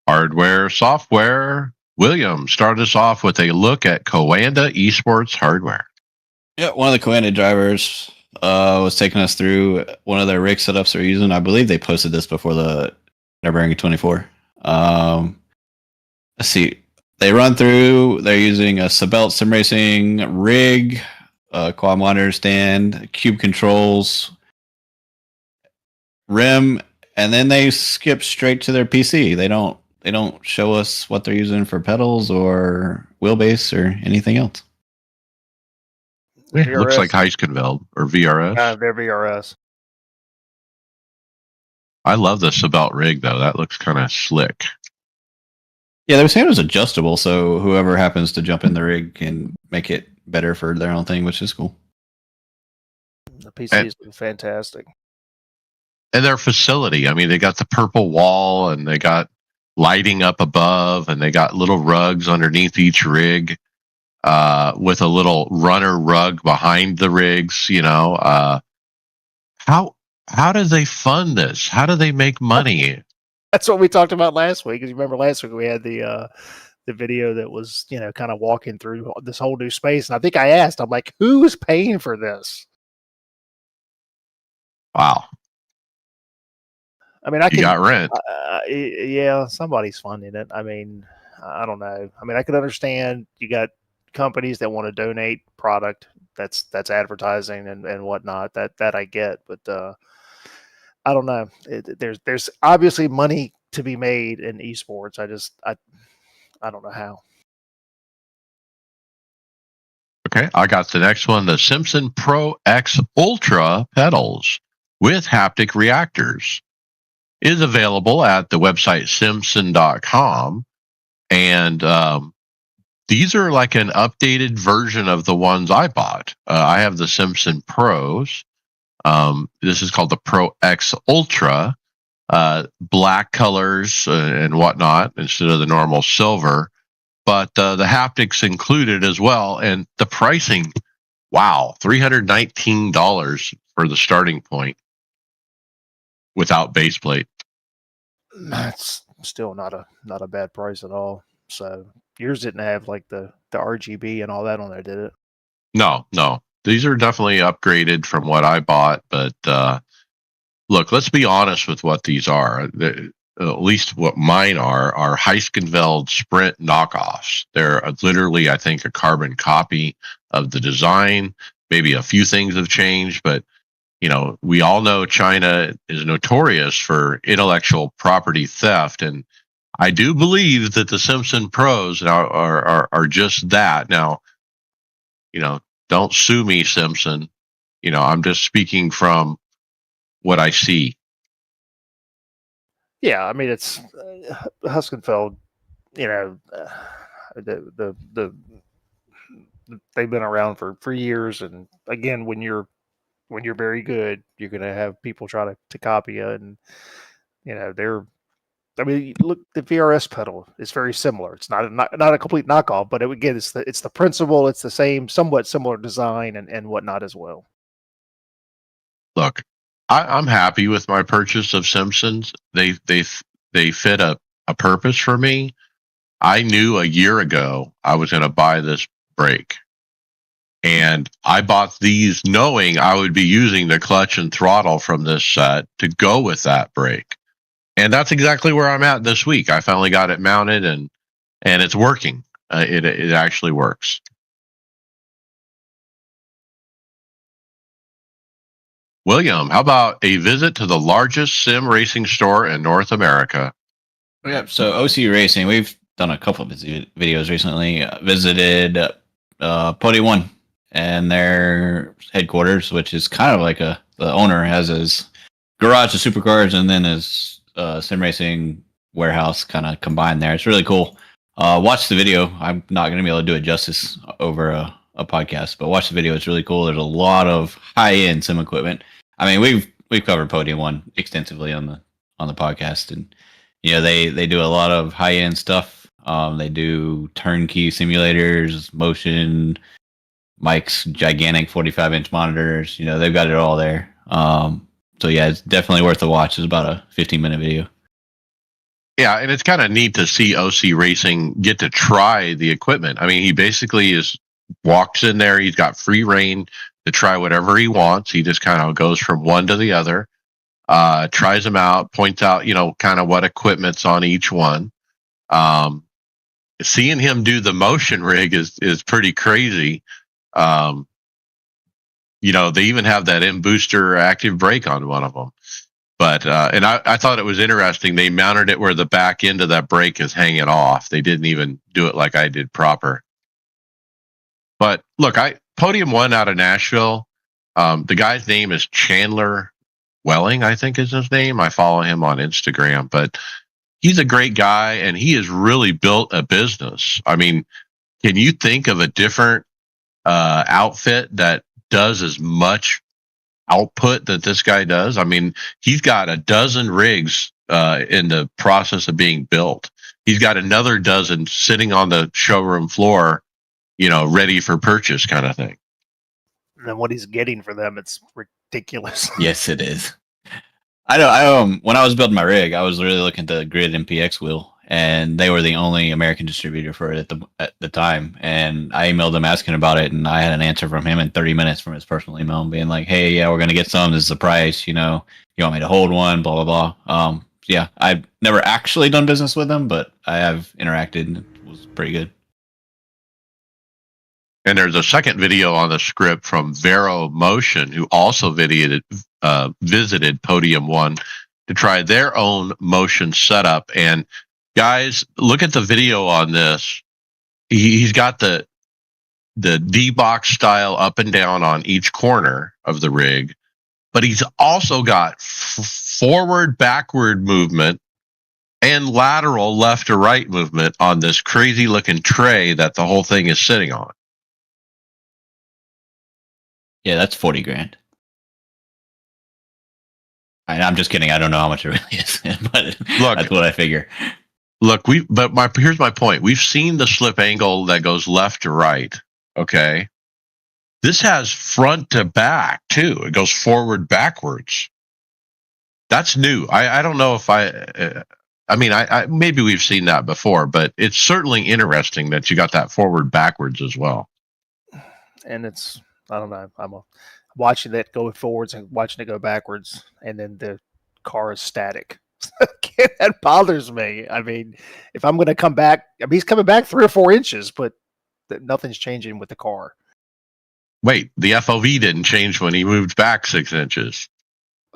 Hardware, software. William, start us off with a look at Coanda Esports hardware. Yeah, one of the Coanda drivers was taking us through one of their rig setups they're using. I believe they posted this before the Nürburgring 24. Let's see. They run through. They're using a Sabelt sim racing rig, quad monitor stand, cube controls, rim, and then they skip straight to their PC. They don't show us what they're using for pedals or wheelbase or anything else. It looks like Heiskenveld or VRS. They're VRS. I love the Sabelt rig, though. That looks kind of slick. Yeah, they were saying it was adjustable, so whoever happens to jump in the rig can make it better for their own thing, which is cool. The PC is fantastic. And their facility, I mean, they got the purple wall, and they got lighting up above, and they got little rugs underneath each rig. With a little runner rug behind the rigs, how do they fund this? How do they make money? That's what we talked about last week. Because you remember last week we had the video that was kind of walking through this whole new space, and I think I asked, I'm like, who's paying for this? Wow. I mean, you got rent. Yeah, somebody's funding it. I mean, I don't know. I mean, I could understand you got companies that want to donate product that's advertising and whatnot, that I get, but I don't know. There's obviously money to be made in esports. I don't know how. Okay, I got the next one, the Simpson Pro X Ultra pedals with haptic reactors is available at the website simpson.com, and these are like an updated version of the ones I bought. I have the Simpson Pros. This is called the Pro X Ultra. black colors and whatnot instead of the normal silver. But the haptics included as well, and the pricing. Wow, $319 for the starting point without base plate. That's still not a bad price at all. So yours didn't have like the RGB and all that on there, did it? No, these are definitely upgraded from what I bought. But look, let's be honest with what these are. At least what mine are Heiskenfeld Sprint knockoffs. They're literally, I think, a carbon copy of the design. Maybe a few things have changed, but we all know China is notorious for intellectual property theft, and I do believe that the Simpson Pros are just that. Now, don't sue me, Simpson. I'm just speaking from what I see. Yeah, I mean it's Huskenfeld. The they've been around for years, and again, when you're very good, you're going to have people try to copy you, and they're. I mean, look, the VRS pedal is very similar. It's not a complete knockoff, but again, it's the principle. It's the same, somewhat similar design and whatnot as well. Look, I'm happy with my purchase of Simpsons. They fit a purpose for me. I knew a year ago I was going to buy this brake. And I bought these knowing I would be using the clutch and throttle from this set to go with that brake. And that's exactly where I'm at this week. I finally got it mounted and it's working. It actually works. William, how about a visit to the largest sim racing store in North America? Yeah, so OC Racing, we've done a couple of videos recently. Visited Podium 1 and their headquarters, which is kind of like the owner has his garage of supercars and then his sim racing warehouse kind of combined there. It's really cool. Watch the video. I'm not going to be able to do it justice over a podcast, but watch the video. It's really cool. There's a lot of high end sim equipment. I mean, we've covered Podium 1 extensively on the podcast, and they do a lot of high end stuff. They do turnkey simulators, motion, Mike's gigantic 45-inch monitors. They've got it all there. So yeah, it's definitely worth a watch. It's about a 15-minute video. Yeah, and it's kind of neat to see OC Racing get to try the equipment. I mean, he basically walks in there. He's got free reign to try whatever he wants. He just kind of goes from one to the other, tries them out, points out, kind of what equipment's on each one. Seeing him do the motion rig is pretty crazy. They even have that M booster active brake on one of them. But and I thought it was interesting. They mounted it where the back end of that brake is hanging off. They didn't even do it like I did proper. But look, Podium 1 out of Nashville. The guy's name is Chandler Welling, I think is his name. I follow him on Instagram, but he's a great guy and he has really built a business. I mean, can you think of a different outfit that does as much output that this guy does? I mean, he's got a dozen rigs in the process of being built. He's got another dozen sitting on the showroom floor, ready for purchase kind of thing. And what he's getting for them, it's ridiculous. Yes, it is. I know. When I was building my rig, I was really looking at the Grid MPX wheel, and they were the only American distributor for it at the time. And I emailed them asking about it, and I had an answer from him in 30 minutes from his personal email, being like, "Hey, yeah, we're gonna get some. This is the price. You want me to hold one? Blah blah blah." Yeah, I've never actually done business with them, but I have interacted, and it was pretty good. And there's a second video on the script from Vero Motion, who also visited Podium 1 to try their own motion setup. And guys, look at the video on this. He's got the D-box style up and down on each corner of the rig, but he's also got forward, backward movement and lateral left to right movement on this crazy looking tray that the whole thing is sitting on. Yeah, that's $40,000. I'm just kidding. I don't know how much it really is, but Look. that's what I figure. Look, here's my point. We've seen the slip angle that goes left to right. Okay. This has front to back too. It goes forward backwards. That's new. I don't know if I mean, I maybe we've seen that before, but it's certainly interesting that you got that forward backwards as well. And it's, I don't know. Watching it go forwards and watching it go backwards, and then the car is static. That bothers me. I mean, if I'm going to come back, I mean, he's coming back 3 or 4 inches, but nothing's changing with the car. Wait, the FOV didn't change when he moved back 6 inches.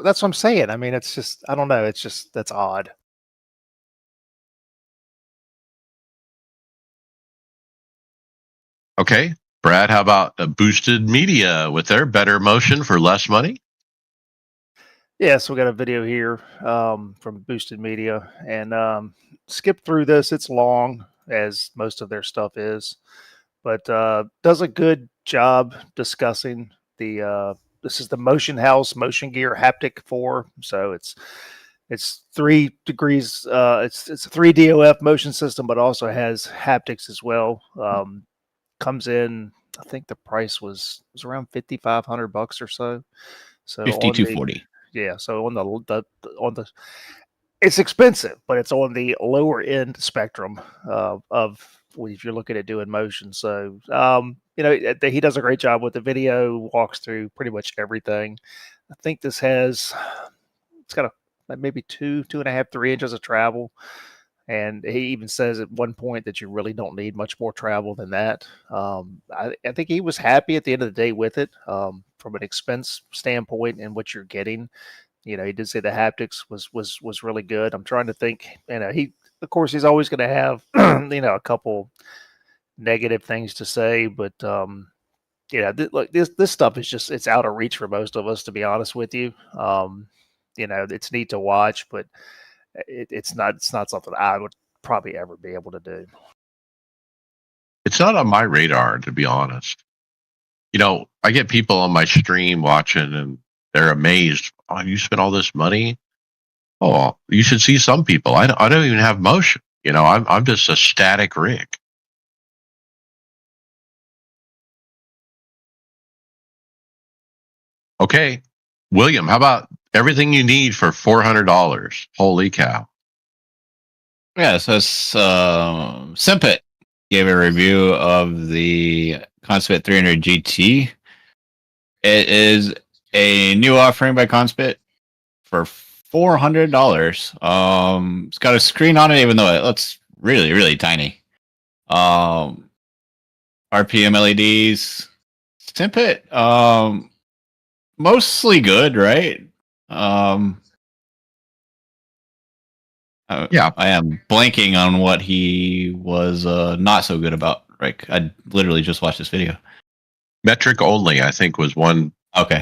That's what I'm saying. I mean, it's just, I don't know. It's just, that's odd. Okay, Brad, how about a Boosted Media with their better motion for less money? Yeah, so we got a video here from Boosted Media, and skip through this. It's long, as most of their stuff is, but does a good job discussing the. This is the Motion House Motion Gear Haptic 4, so it's 3 degrees. It's a 3 DOF motion system, but also has haptics as well. Comes in, I think the price was around $5,500 or so. So 5240. yeah, so on the it's expensive, but it's on the lower end spectrum of if you're looking at doing motion. So he does a great job with the video, walks through pretty much everything. I think it's got maybe 2.5, 3 inches of travel. And he even says at one point that you really don't need much more travel than that. I think he was happy at the end of the day with it from an expense standpoint and what you're getting. He did say the haptics was really good. I'm trying to think. Of course, he's always going to have a couple negative things to say, but look, this stuff is just, it's out of reach for most of us, to be honest with you. It's neat to watch, but it's not something I would probably ever be able to do. It's not on my radar, to be honest. I get people on my stream watching and they're amazed. Oh, you spent all this money? Oh, you should see some people. I don't even have motion. I'm just a static rig. Okay, William, how about everything you need for $400? Holy cow! Yeah, so Simpet gave a review of the Conspit 300 GT. It is a new offering by Conspit for $400. It's got a screen on it, even though it looks really, really tiny. RPM LEDs. Simpet, mostly good, right? Yeah. I am blanking on what he was not so good about. Like, I literally just watched this video. Metric only, I think, was one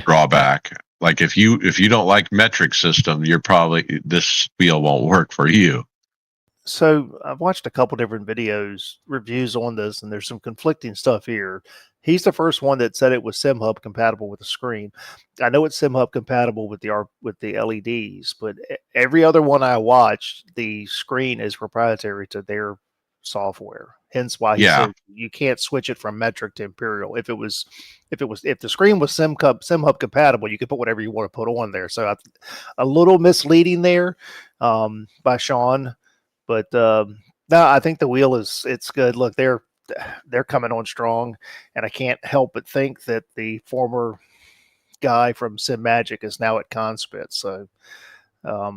drawback. Like if you don't like metric system, this wheel won't work for you. So I've watched a couple different reviews on this, and there's some conflicting stuff here. He's the first one that said it was SimHub compatible with the screen. I know it's SimHub compatible with the LEDs, but every other one I watched, the screen is proprietary to their software. Hence why he said you can't switch it from metric to imperial. If the screen was SimHub compatible, you could put whatever you want to put on there. So a little misleading there by Sean. But no, I think the wheel it's good. Look, they're coming on strong, and I can't help but think that the former guy from Sim Magic is now at Conspit. So I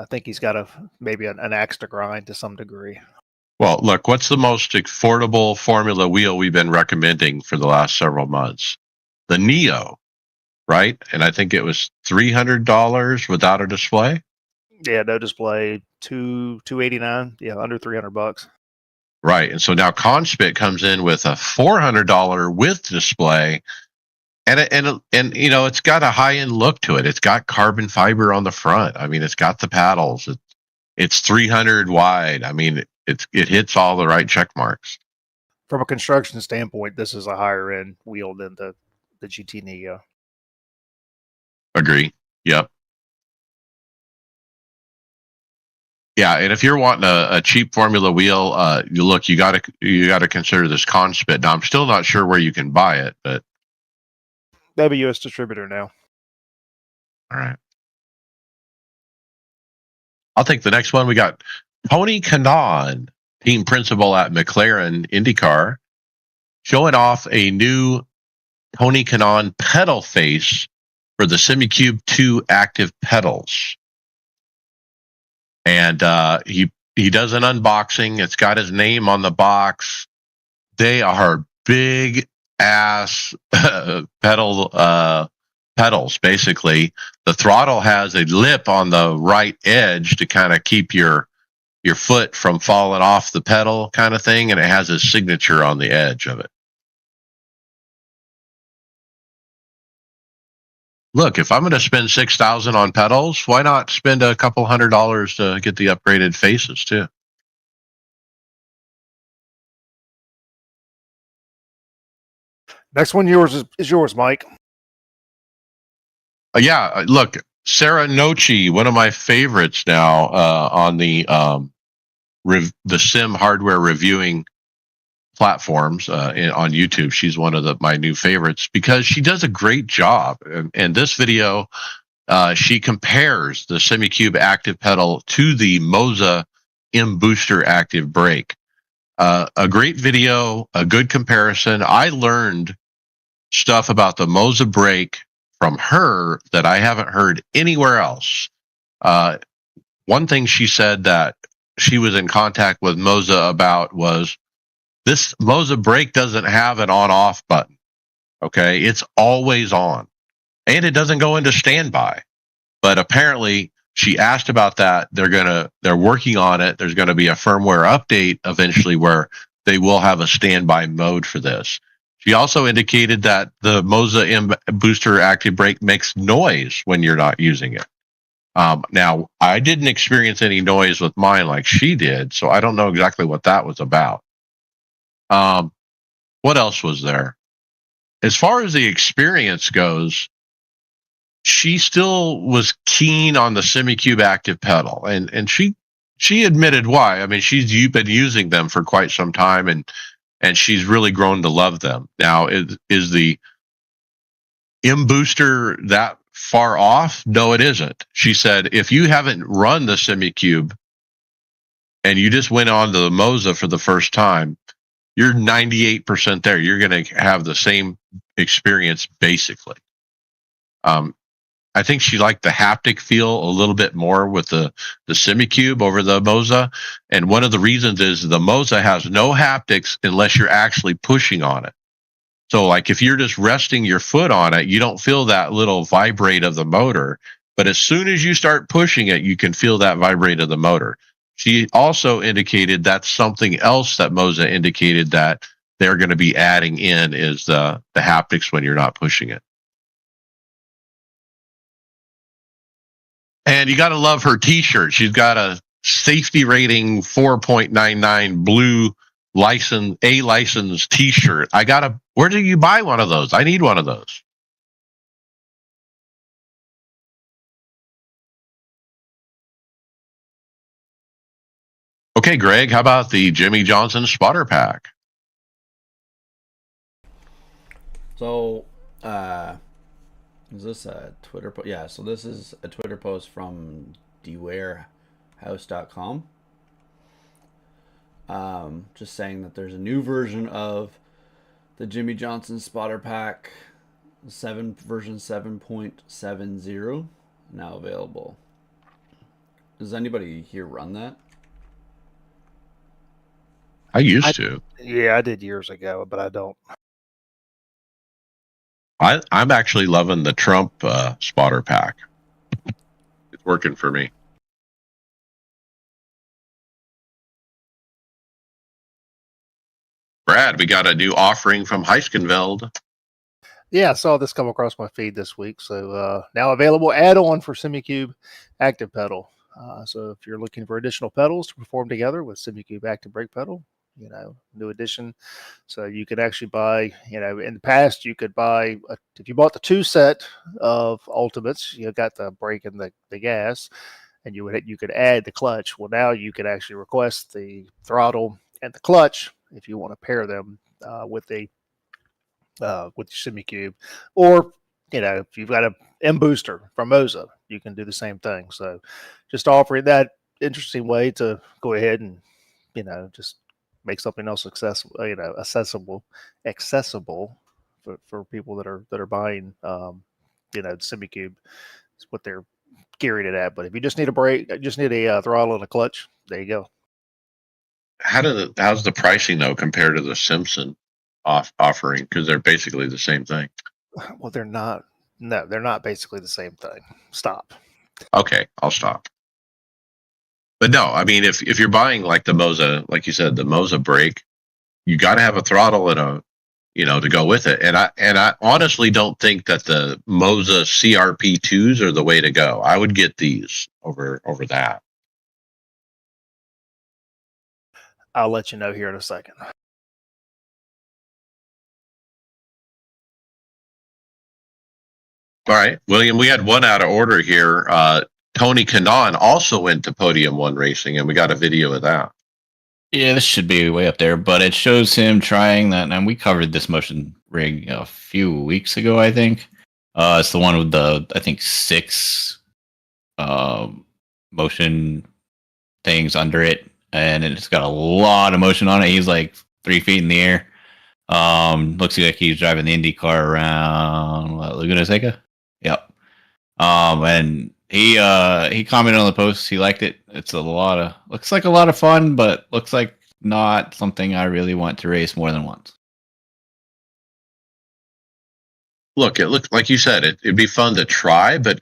think he's got maybe an axe to grind to some degree. Well, look, what's the most affordable formula wheel we've been recommending for the last several months? The Neo, right? And I think it was $300 without a display. Yeah, no display, $289. Yeah, under $300. Right, and so now Conspit comes in with a $400 with display, and it's got a high end look to it. It's got carbon fiber on the front. I mean, it's got the paddles. It's 300 wide. I mean, it hits all the right check marks. From a construction standpoint, this is a higher end wheel than the GT Neo. Agree. Yep. Yeah, and if you're wanting a cheap Formula wheel, you gotta consider this Conspit. Now I'm still not sure where you can buy it, but They have a U.S. distributor now. all right. I'll take the next one. We got Tony Kanaan, team principal at McLaren IndyCar, showing off a new Tony Kanaan pedal face for the SemiCube 2 active pedals. And he does an unboxing. It's got his name on the box. They are big ass pedals. Basically, the throttle has a lip on the right edge to kind of keep your foot from falling off the pedal, kind of thing, and it has his signature on the edge of it. Look, if I'm going to spend $6,000 on pedals, why not spend a couple $100 to get the upgraded faces too? Next one is yours, Mike. Yeah, look, Sarah Nochi, one of my favorites now on the sim hardware reviewing platforms on YouTube. She's one of my new favorites because she does a great job. And this video, she compares the SemiCube active pedal to the Moza M Booster active brake. A great video, a good comparison. I learned stuff about the Moza brake from her that I haven't heard anywhere else. One thing she said that she was in contact with Moza about was this Moza brake doesn't have an on-off button. Okay, it's always on, and it doesn't go into standby. But apparently, she asked about that. They're working on it. There's going to be a firmware update eventually where they will have a standby mode for this. She also indicated that the Moza M Booster active brake makes noise when you're not using it. Now, I didn't experience any noise with mine like she did, so I don't know exactly what that was about. What else was there? As far as the experience goes, she still was keen on the SemiCube active pedal, and she admitted why. I mean, she's been using them for quite some time, and she's really grown to love them. Now, is the M Booster that far off? No, it isn't. She said, if you haven't run the SemiCube and you just went on to the Moza for the first time, you're 98% there. You're going to have the same experience, basically. I think she liked the haptic feel a little bit more with the SemiCube over the Moza. And one of the reasons is the Moza has no haptics unless you're actually pushing on it. So like if you're just resting your foot on it, you don't feel that little vibrate of the motor. But as soon as you start pushing it, you can feel that vibrate of the motor. She also indicated that's something else that Moza indicated that they're going to be adding in is the haptics when you're not pushing it. And you got to love her T-shirt. She's got a safety rating 4.99 blue license T-shirt. Where do you buy one of those? I need one of those. Okay, Greg, how about the Jimmy Johnson spotter pack? So, is this a Twitter post? Yeah, so this is a Twitter post from dewarehouse.com. Just saying that there's a new version of the Jimmy Johnson spotter pack, version 7.70, now available. Does anybody here run that? I used to. Yeah, I did years ago, but I don't. I'm actually loving the Trump spotter pack. It's working for me. Brad, we got a new offering from Heiskenveld. Yeah, I saw this come across my feed this week. So now available add-on for SemiCube active pedal. So if you're looking for additional pedals to perform together with SemiCube active brake pedal, new addition. So you could actually buy, in the past you could buy, if you bought the 2 set of Ultimates, you got the brake and the gas, and you could add the clutch. Well, now you could actually request the throttle and the clutch if you want to pair them with the SemiCube, or if you've got a M booster from Moza, you can do the same thing. So, just offering that interesting way to go ahead and just make something else accessible, accessible for people that are buying, the SemiCube. Is what they're gearing it at. But if you just need a brake, just need a throttle and a clutch, there you go. How's the pricing though compared to the Simpson offering? Because they're basically the same thing. Well, they're not. No, they're not basically the same thing. Stop. Okay, I'll stop. But no, I mean, if you're buying like the Moza, like you said, the Moza brake, you got to have a throttle and a, to go with it. And I honestly don't think that the Moza CRP2s are the way to go. I would get these over that. I'll let you know here in a second. All right, William, we had one out of order here. Tony Kanaan also went to Podium 1 Racing, and we got a video of that. Yeah, this should be way up there, but it shows him trying that. And we covered this motion rig a few weeks ago, I think. It's the one with the, I think, 6 motion things under it, and it's got a lot of motion on it. He's like 3 feet in the air. Looks like he's driving the Indy car around Laguna Seca. Yep. And he commented on the post. He liked it. It's looks like a lot of fun, but looks like not something I really want to race more than once. Look, it looks like you said it'd be fun to try, but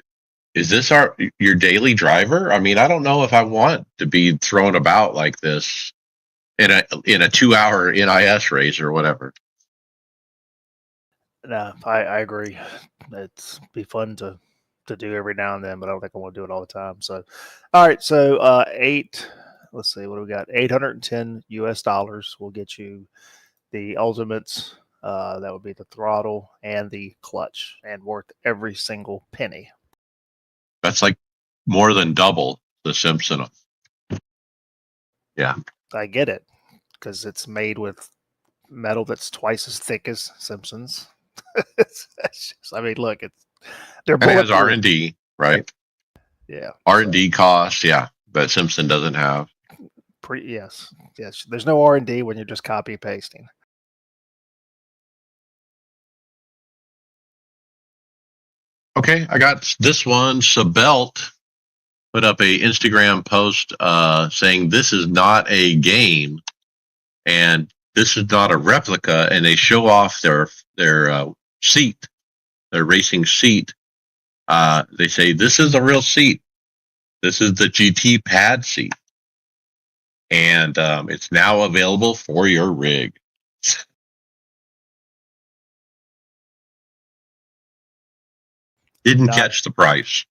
is this your daily driver? I mean, I don't know if I want to be thrown about like this in a 2-hour NIS race or whatever. No, I agree. It's be fun to do every now and then, but I don't think I want to do it all the time. So, all right. So, let's see, what do we got? $810 will get you the ultimates. That would be the throttle and the clutch, and worth every single penny. That's like more than double the Simpson. Yeah, I get it, because it's made with metal that's twice as thick as Simpson's. I mean, look, they're and it has bulletproof. R&D, right? Yeah, R&D costs, yeah, but Simpson doesn't have. Yes. There's no R&D when you're just copy pasting. Okay, I got this one. Sabelt put up a Instagram post saying this is not a game and this is not a replica, and they show off their seat, their racing seat. They say this is a real seat. This is the GT pad seat, and it's now available for your rig. Didn't catch the price.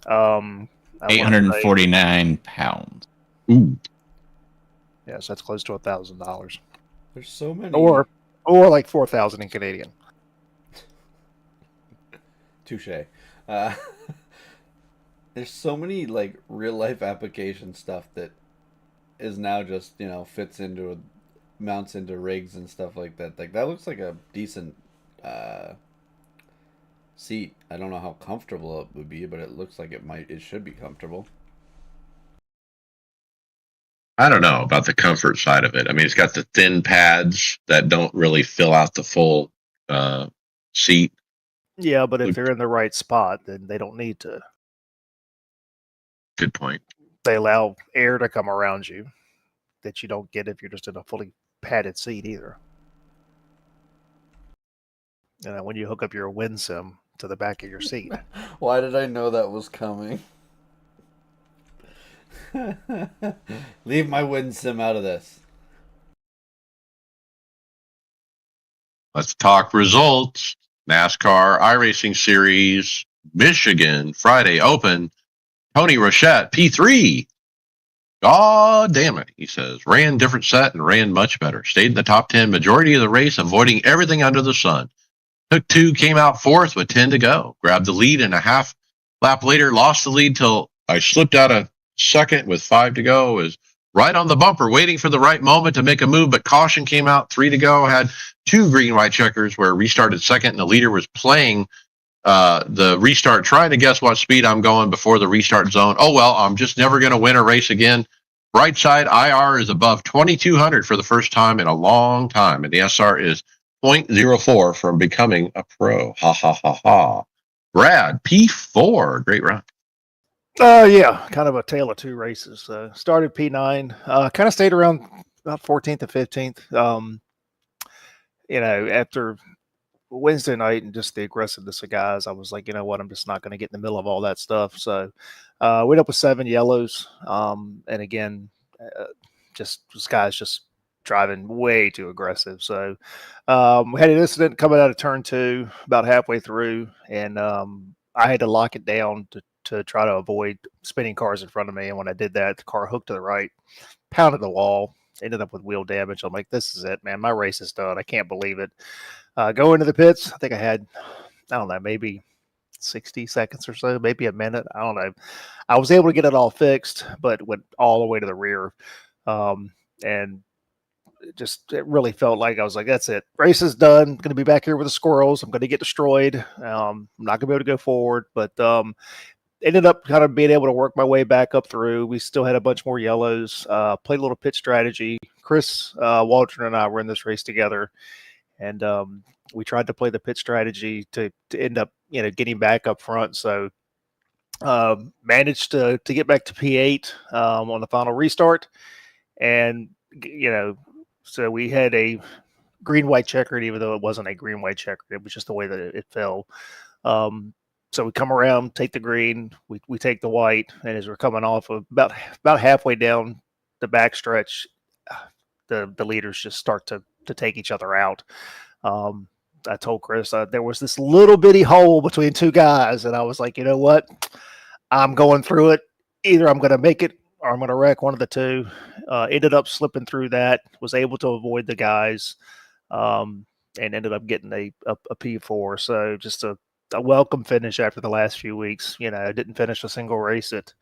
849 pounds. Ooh. Yes, that's close to $1,000. There's so many. Or like 4,000 in Canadian. Touche. There's so many like real life application stuff that is now just mounts into rigs and stuff like that. Like that looks like a decent seat. I don't know how comfortable it would be, but it looks like it should be comfortable. I don't know about the comfort side of it. I mean, it's got the thin pads that don't really fill out the full seat. Yeah, but if they're in the right spot, then they don't need to. Good point. They allow air to come around you that you don't get if you're just in a fully padded seat either. And when you hook up your wind sim to the back of your seat. Why did I know that was coming? Leave my wind sim out of this. Let's talk results. NASCAR iRacing Series, Michigan, Friday Open. Tony Rochette, P3. God damn it, he says. Ran different set and ran much better. Stayed in the top 10 majority of the race, avoiding everything under the sun. Took 2, came out 4th with 10 to go. Grabbed the lead and a half lap later, lost the lead till I slipped out a second with 5 to go. Was right on the bumper, waiting for the right moment to make a move, but caution came out. 3 to go. Had 2 green-white checkers where restarted second, and the leader was playing the restart, trying to guess what speed I'm going before the restart zone. Oh, well, I'm just never going to win a race again. Right side, IR is above 2,200 for the first time in a long time, and the SR is 0.04 from becoming a pro. Ha, ha, ha, ha. Brad, P4. Great run. Yeah, kind of a tale of two races. Started P9, kind of stayed around about 14th and 15th. After Wednesday night and just the aggressiveness of guys, I was like, you know what, I'm just not going to get in the middle of all that stuff. So went up with 7 yellows. And again, just this guy's just driving way too aggressive. So we had an incident coming out of turn 2 about halfway through, and I had to lock it down to try to avoid spinning cars in front of me. And when I did that, the car hooked to the right, pounded the wall, ended up with wheel damage. I'm like, this is it, man. My race is done. I can't believe it. Go into the pits. I think I had, I don't know, maybe 60 seconds or so, maybe a minute. I don't know. I was able to get it all fixed, but went all the way to the rear. And it really felt like I was like, that's it. Race is done. I'm going to be back here with the squirrels. I'm going to get destroyed. I'm not going to be able to go forward, but ended up kind of being able to work my way back up through. We still had a bunch more yellows, played a little pit strategy. Chris Waldron and I were in this race together, and we tried to play the pit strategy to end up, getting back up front. So managed to get back to P8 on the final restart. And, so we had a green-white checkered, even though it wasn't a green-white checkered. It was just the way that it fell. So we come around, take the green, we take the white, and as we're coming off of about halfway down the backstretch, the leaders just start to take each other out. I told Chris there was this little bitty hole between 2 guys, and I was like, you know what? I'm going through it. Either I'm going to make it or I'm going to wreck, one of the two. Ended up slipping through that, was able to avoid the guys, and ended up getting a P4. So just a welcome finish after the last few weeks. I didn't finish a single race at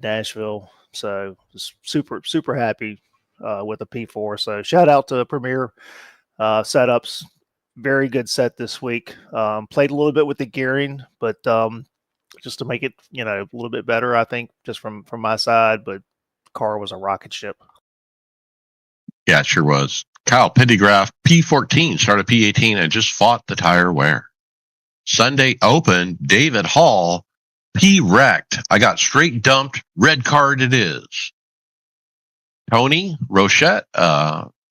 Nashville, so just super happy with a P4. So shout out to Premier Setups. Very good set this week. Played a little bit with the gearing, but just to make it a little bit better, I think, just from my side. But the car was a rocket ship. Yeah, it sure was. Kyle Pendergraft, P14, started P18 and just fought the tire wear. Sunday Open, David Hall, P wrecked. I got straight dumped. Red card it is. Tony Rochette,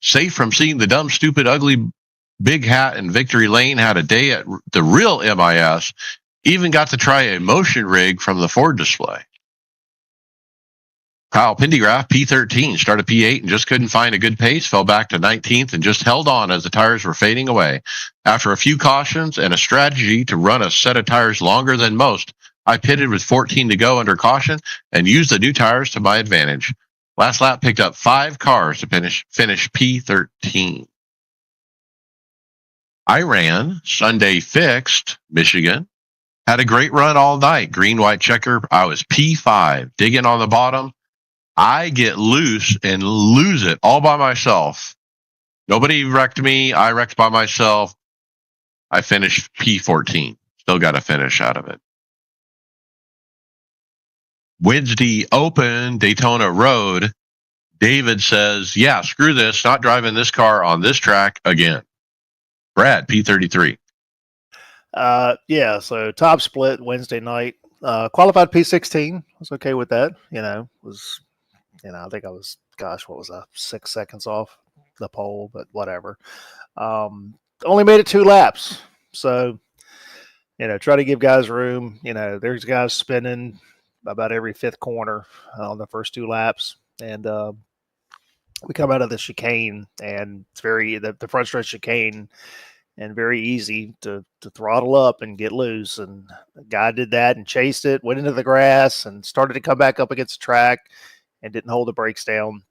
safe from seeing the dumb, stupid, ugly big hat in Victory Lane, had a day at the real MIS. Even got to try a motion rig from the Ford display. Kyle Pendergraft, P13, started P8 and just couldn't find a good pace, fell back to 19th and just held on as the tires were fading away. After a few cautions and a strategy to run a set of tires longer than most, I pitted with 14 to go under caution and used the new tires to my advantage. Last lap picked up 5 cars to finish P13. I ran Sunday Fixed, Michigan. Had a great run all night. Green, white checker. I was P5, digging on the bottom. I get loose and lose it all by myself. Nobody wrecked me. I wrecked by myself. I finished P14. Still got a finish out of it. Wednesday Open, Daytona Road. David says, yeah, screw this. Not driving this car on this track again. Brad, P33. Yeah, so top split Wednesday night. Qualified P16. Was okay with that. I think I was, what was that, 6 seconds off the pole, but whatever. Only made it 2 laps. So, try to give guys room. There's guys spinning about every 5th corner on the first 2 laps. And we come out of the chicane, and it's the front stretch chicane, and very easy to throttle up and get loose. And the guy did that and chased it, went into the grass, and started to come back up against the track and didn't hold the brakes down.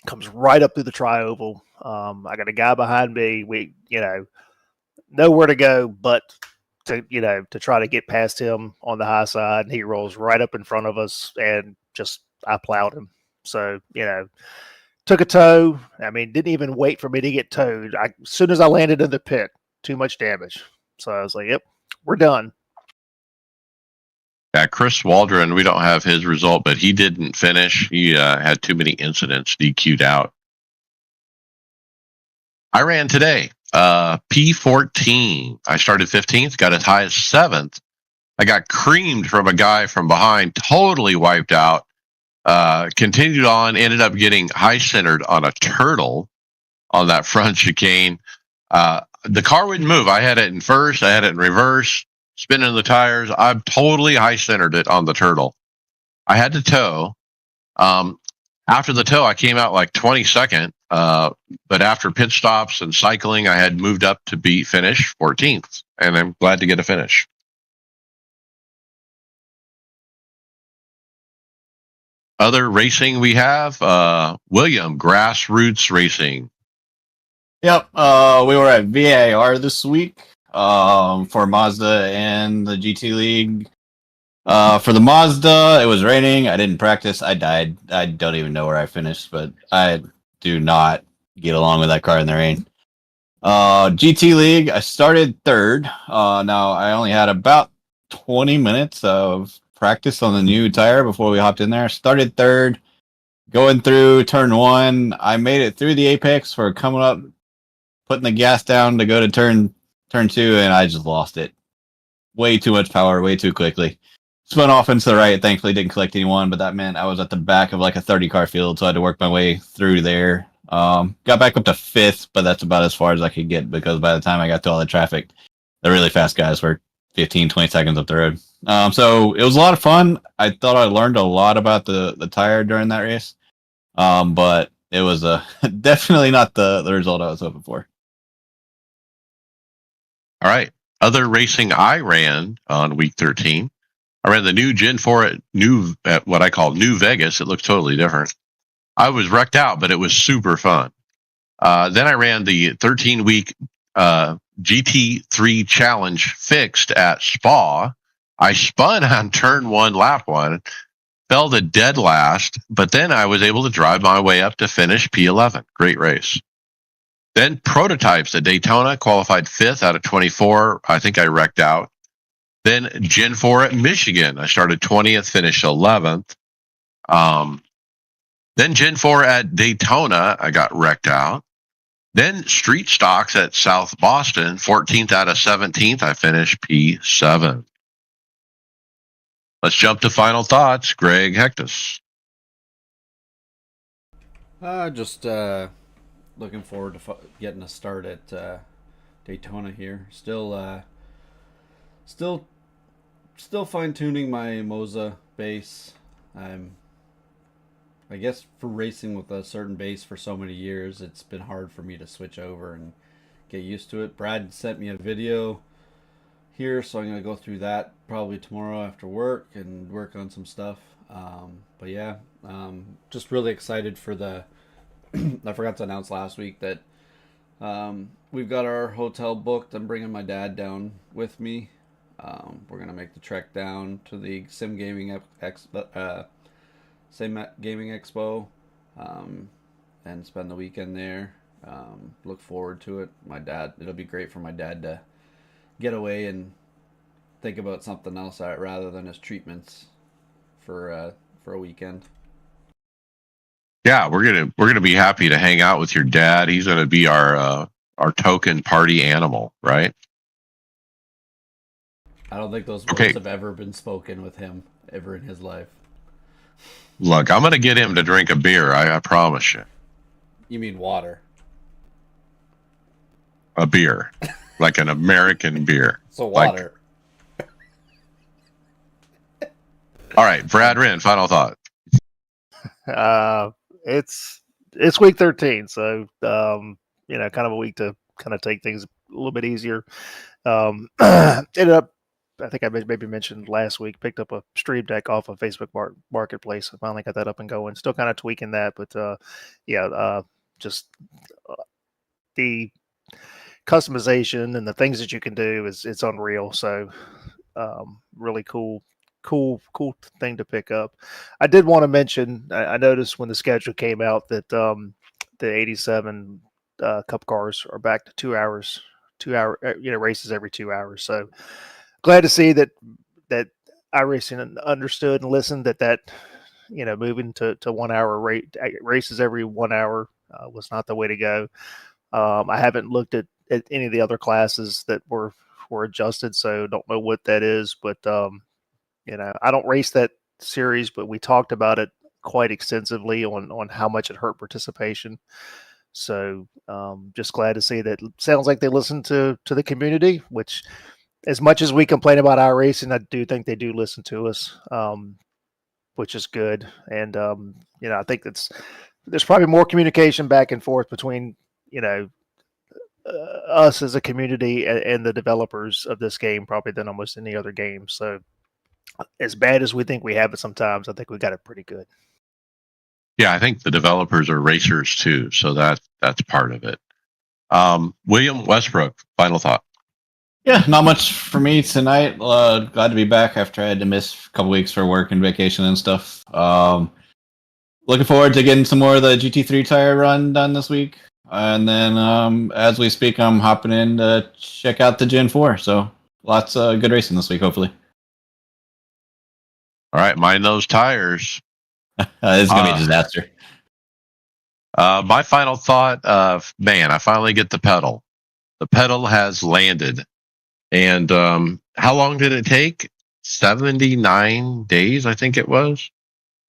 Comes right up through the tri-oval. I got a guy behind me. We, nowhere to go but to try to get past him on the high side, and he rolls right up in front of us, and I plowed him. So took a tow. I mean, didn't even wait for me to get towed. As soon as I landed in the pit, too much damage. So I was like, "Yep, we're done." Yeah, Chris Waldron, we don't have his result, but he didn't finish. He had too many incidents DQ'd out. I ran today, P14. I started 15th, got as high as 7th. I got creamed from a guy from behind, totally wiped out. Continued on, ended up getting high centered on a turtle on that front chicane. The car wouldn't move. I had it in first, I had it in reverse, spinning the tires. I've totally high centered it on the turtle. I had to tow. After the tow, I came out like 22nd. But after pit stops and cycling, I had moved up to be finish 14th, and I'm glad to get a finish. Other racing we have, William, Grassroots Racing. Yep. We were at VAR this week for Mazda and the GT League. For the Mazda, it was raining. I didn't practice. I died. I don't even know where I finished, but I do not get along with that car in the rain. GT League, I started third. Now, I only had about 20 minutes of practice on the new tire before we hopped in there. Started third. Going through turn one, I made it through the apex for coming up, putting the gas down to go to turn two, and I just lost it. Way too much power, way too quickly. Spun off into the right. Thankfully, didn't collect anyone, but that meant I was at the back of like a 30-car field, so I had to work my way through there. Got back up to 5th, but that's about as far as I could get because by the time I got to all the traffic, the really fast guys were 15, 20 seconds up the road. So it was a lot of fun. I thought I learned a lot about the tire during that race, but it was definitely not the result I was hoping for. All right. Other racing I ran on week 13. I ran the new Gen 4 at what I call New Vegas. It looks totally different. I was wrecked out, but it was super fun. Then I ran the 13-week GT3 Challenge fixed at Spa. I spun on turn 1, lap 1, fell to dead last, but then I was able to drive my way up to finish P11. Great race. Then prototypes at Daytona, qualified 5th out of 24. I think I wrecked out. Then Gen 4 at Michigan. I started 20th, finished 11th. Then Gen 4 at Daytona, I got wrecked out. Then Street Stocks at South Boston, 14th out of 17th. I finished P7. Let's jump to final thoughts. Greg Hectus. Just looking forward to getting a start at Daytona here. Still fine tuning my Moza base. I guess for racing with a certain base for so many years, it's been hard for me to switch over and get used to it. Brad sent me a video here, so I'm going to go through that probably tomorrow after work and work on some stuff. But yeah, just really excited for the I forgot to announce last week that we've got our hotel booked. I'm bringing my dad down with me. We're going to make the trek down to the Sim Gaming Expo and spend the weekend there. Look forward to it. It'll be great for my dad to get away and think about something else rather than his treatments for a weekend. Yeah, we're gonna be happy to hang out with your dad. He's gonna be our token party animal, right? I don't think those words have ever been spoken with him ever in his life. Look, I'm gonna get him to drink a beer. I promise you. You mean water? A beer, like an American beer. So water. All right, Brad Wren, final thought. It's week 13, so kind of a week to kind of take things a little bit easier. Ended up, I think I maybe mentioned last week, picked up a Stream Deck off of Facebook Marketplace. I finally got that up and going. Still kind of tweaking that, but just the customization and the things that you can do is it's unreal. So really cool thing to pick up. I did want to mention, I noticed when the schedule came out that the 87 Cup cars are back to 2 hours, 2 hour races every 2 hours. So glad to see that iRacing understood and listened that moving to 1 hour races every 1 hour was not the way to go. I haven't looked at any of the other classes that were adjusted, so don't know what that is. But I don't race that series, but we talked about it quite extensively on how much it hurt participation. So just glad to see that. Sounds like they listen to the community, which, as much as we complain about our racing, I do think they do listen to us, which is good. And I think there's probably more communication back and forth between us as a community and the developers of this game probably than almost any other game. So as bad as we think we have it sometimes, I think we got it pretty good. Yeah, I think the developers are racers too, so that's part of it. William Westbrook, final thought. Yeah, not much for me tonight. Glad to be back after I had to miss a couple weeks for work and vacation and stuff. Looking forward to getting some more of the GT3 tire run done this week. And then as we speak, I'm hopping in to check out the Gen 4. So lots of good racing this week, hopefully. All right, mind those tires. It's going to be a disaster. My final thought, man, I finally get the pedal. The pedal has landed. And how long did it take? 79 days, I think it was.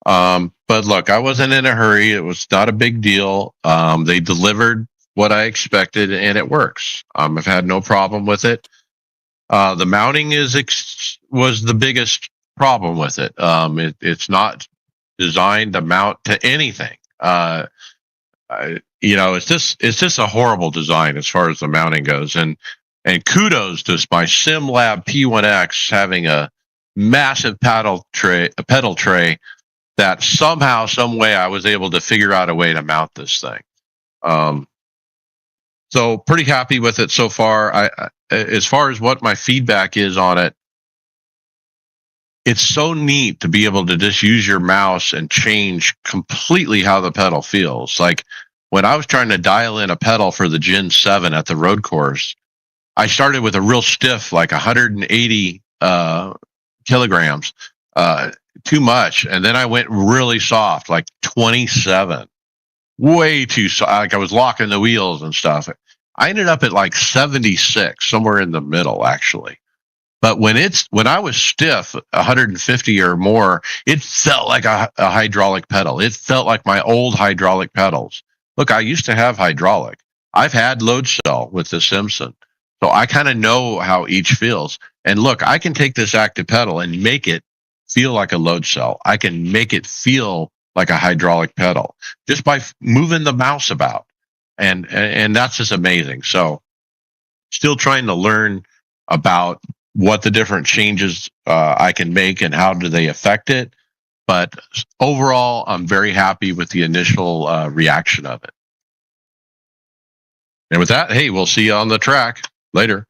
But look, I wasn't in a hurry. It was not a big deal. They delivered what I expected, and it works. I've had no problem with it. The mounting was the biggest problem with it. It's not designed to mount to anything. It's just a horrible design as far as the mounting goes. And kudos to my SimLab P1X having a massive pedal tray that somehow, some way, I was able to figure out a way to mount this thing. So pretty happy with it so far. As far as what my feedback is on it, it's so neat to be able to just use your mouse and change completely how the pedal feels. Like when I was trying to dial in a pedal for the Gen 7 at the road course, I started with a real stiff, like 180 kilograms, too much. And then I went really soft, like 27, way too soft. Like I was locking the wheels and stuff. I ended up at like 76, somewhere in the middle, actually. But when I was stiff, 150 or more, it felt like a hydraulic pedal. It felt like my old hydraulic pedals. Look, I used to have hydraulic. I've had load cell with the Simpson. So I kind of know how each feels. And look, I can take this active pedal and make it feel like a load cell. I can make it feel like a hydraulic pedal just by moving the mouse about. And that's just amazing. So still trying to learn about what the different changes I can make and how do they affect it. But overall, I'm very happy with the initial reaction of it. And with that, hey, we'll see you on the track later.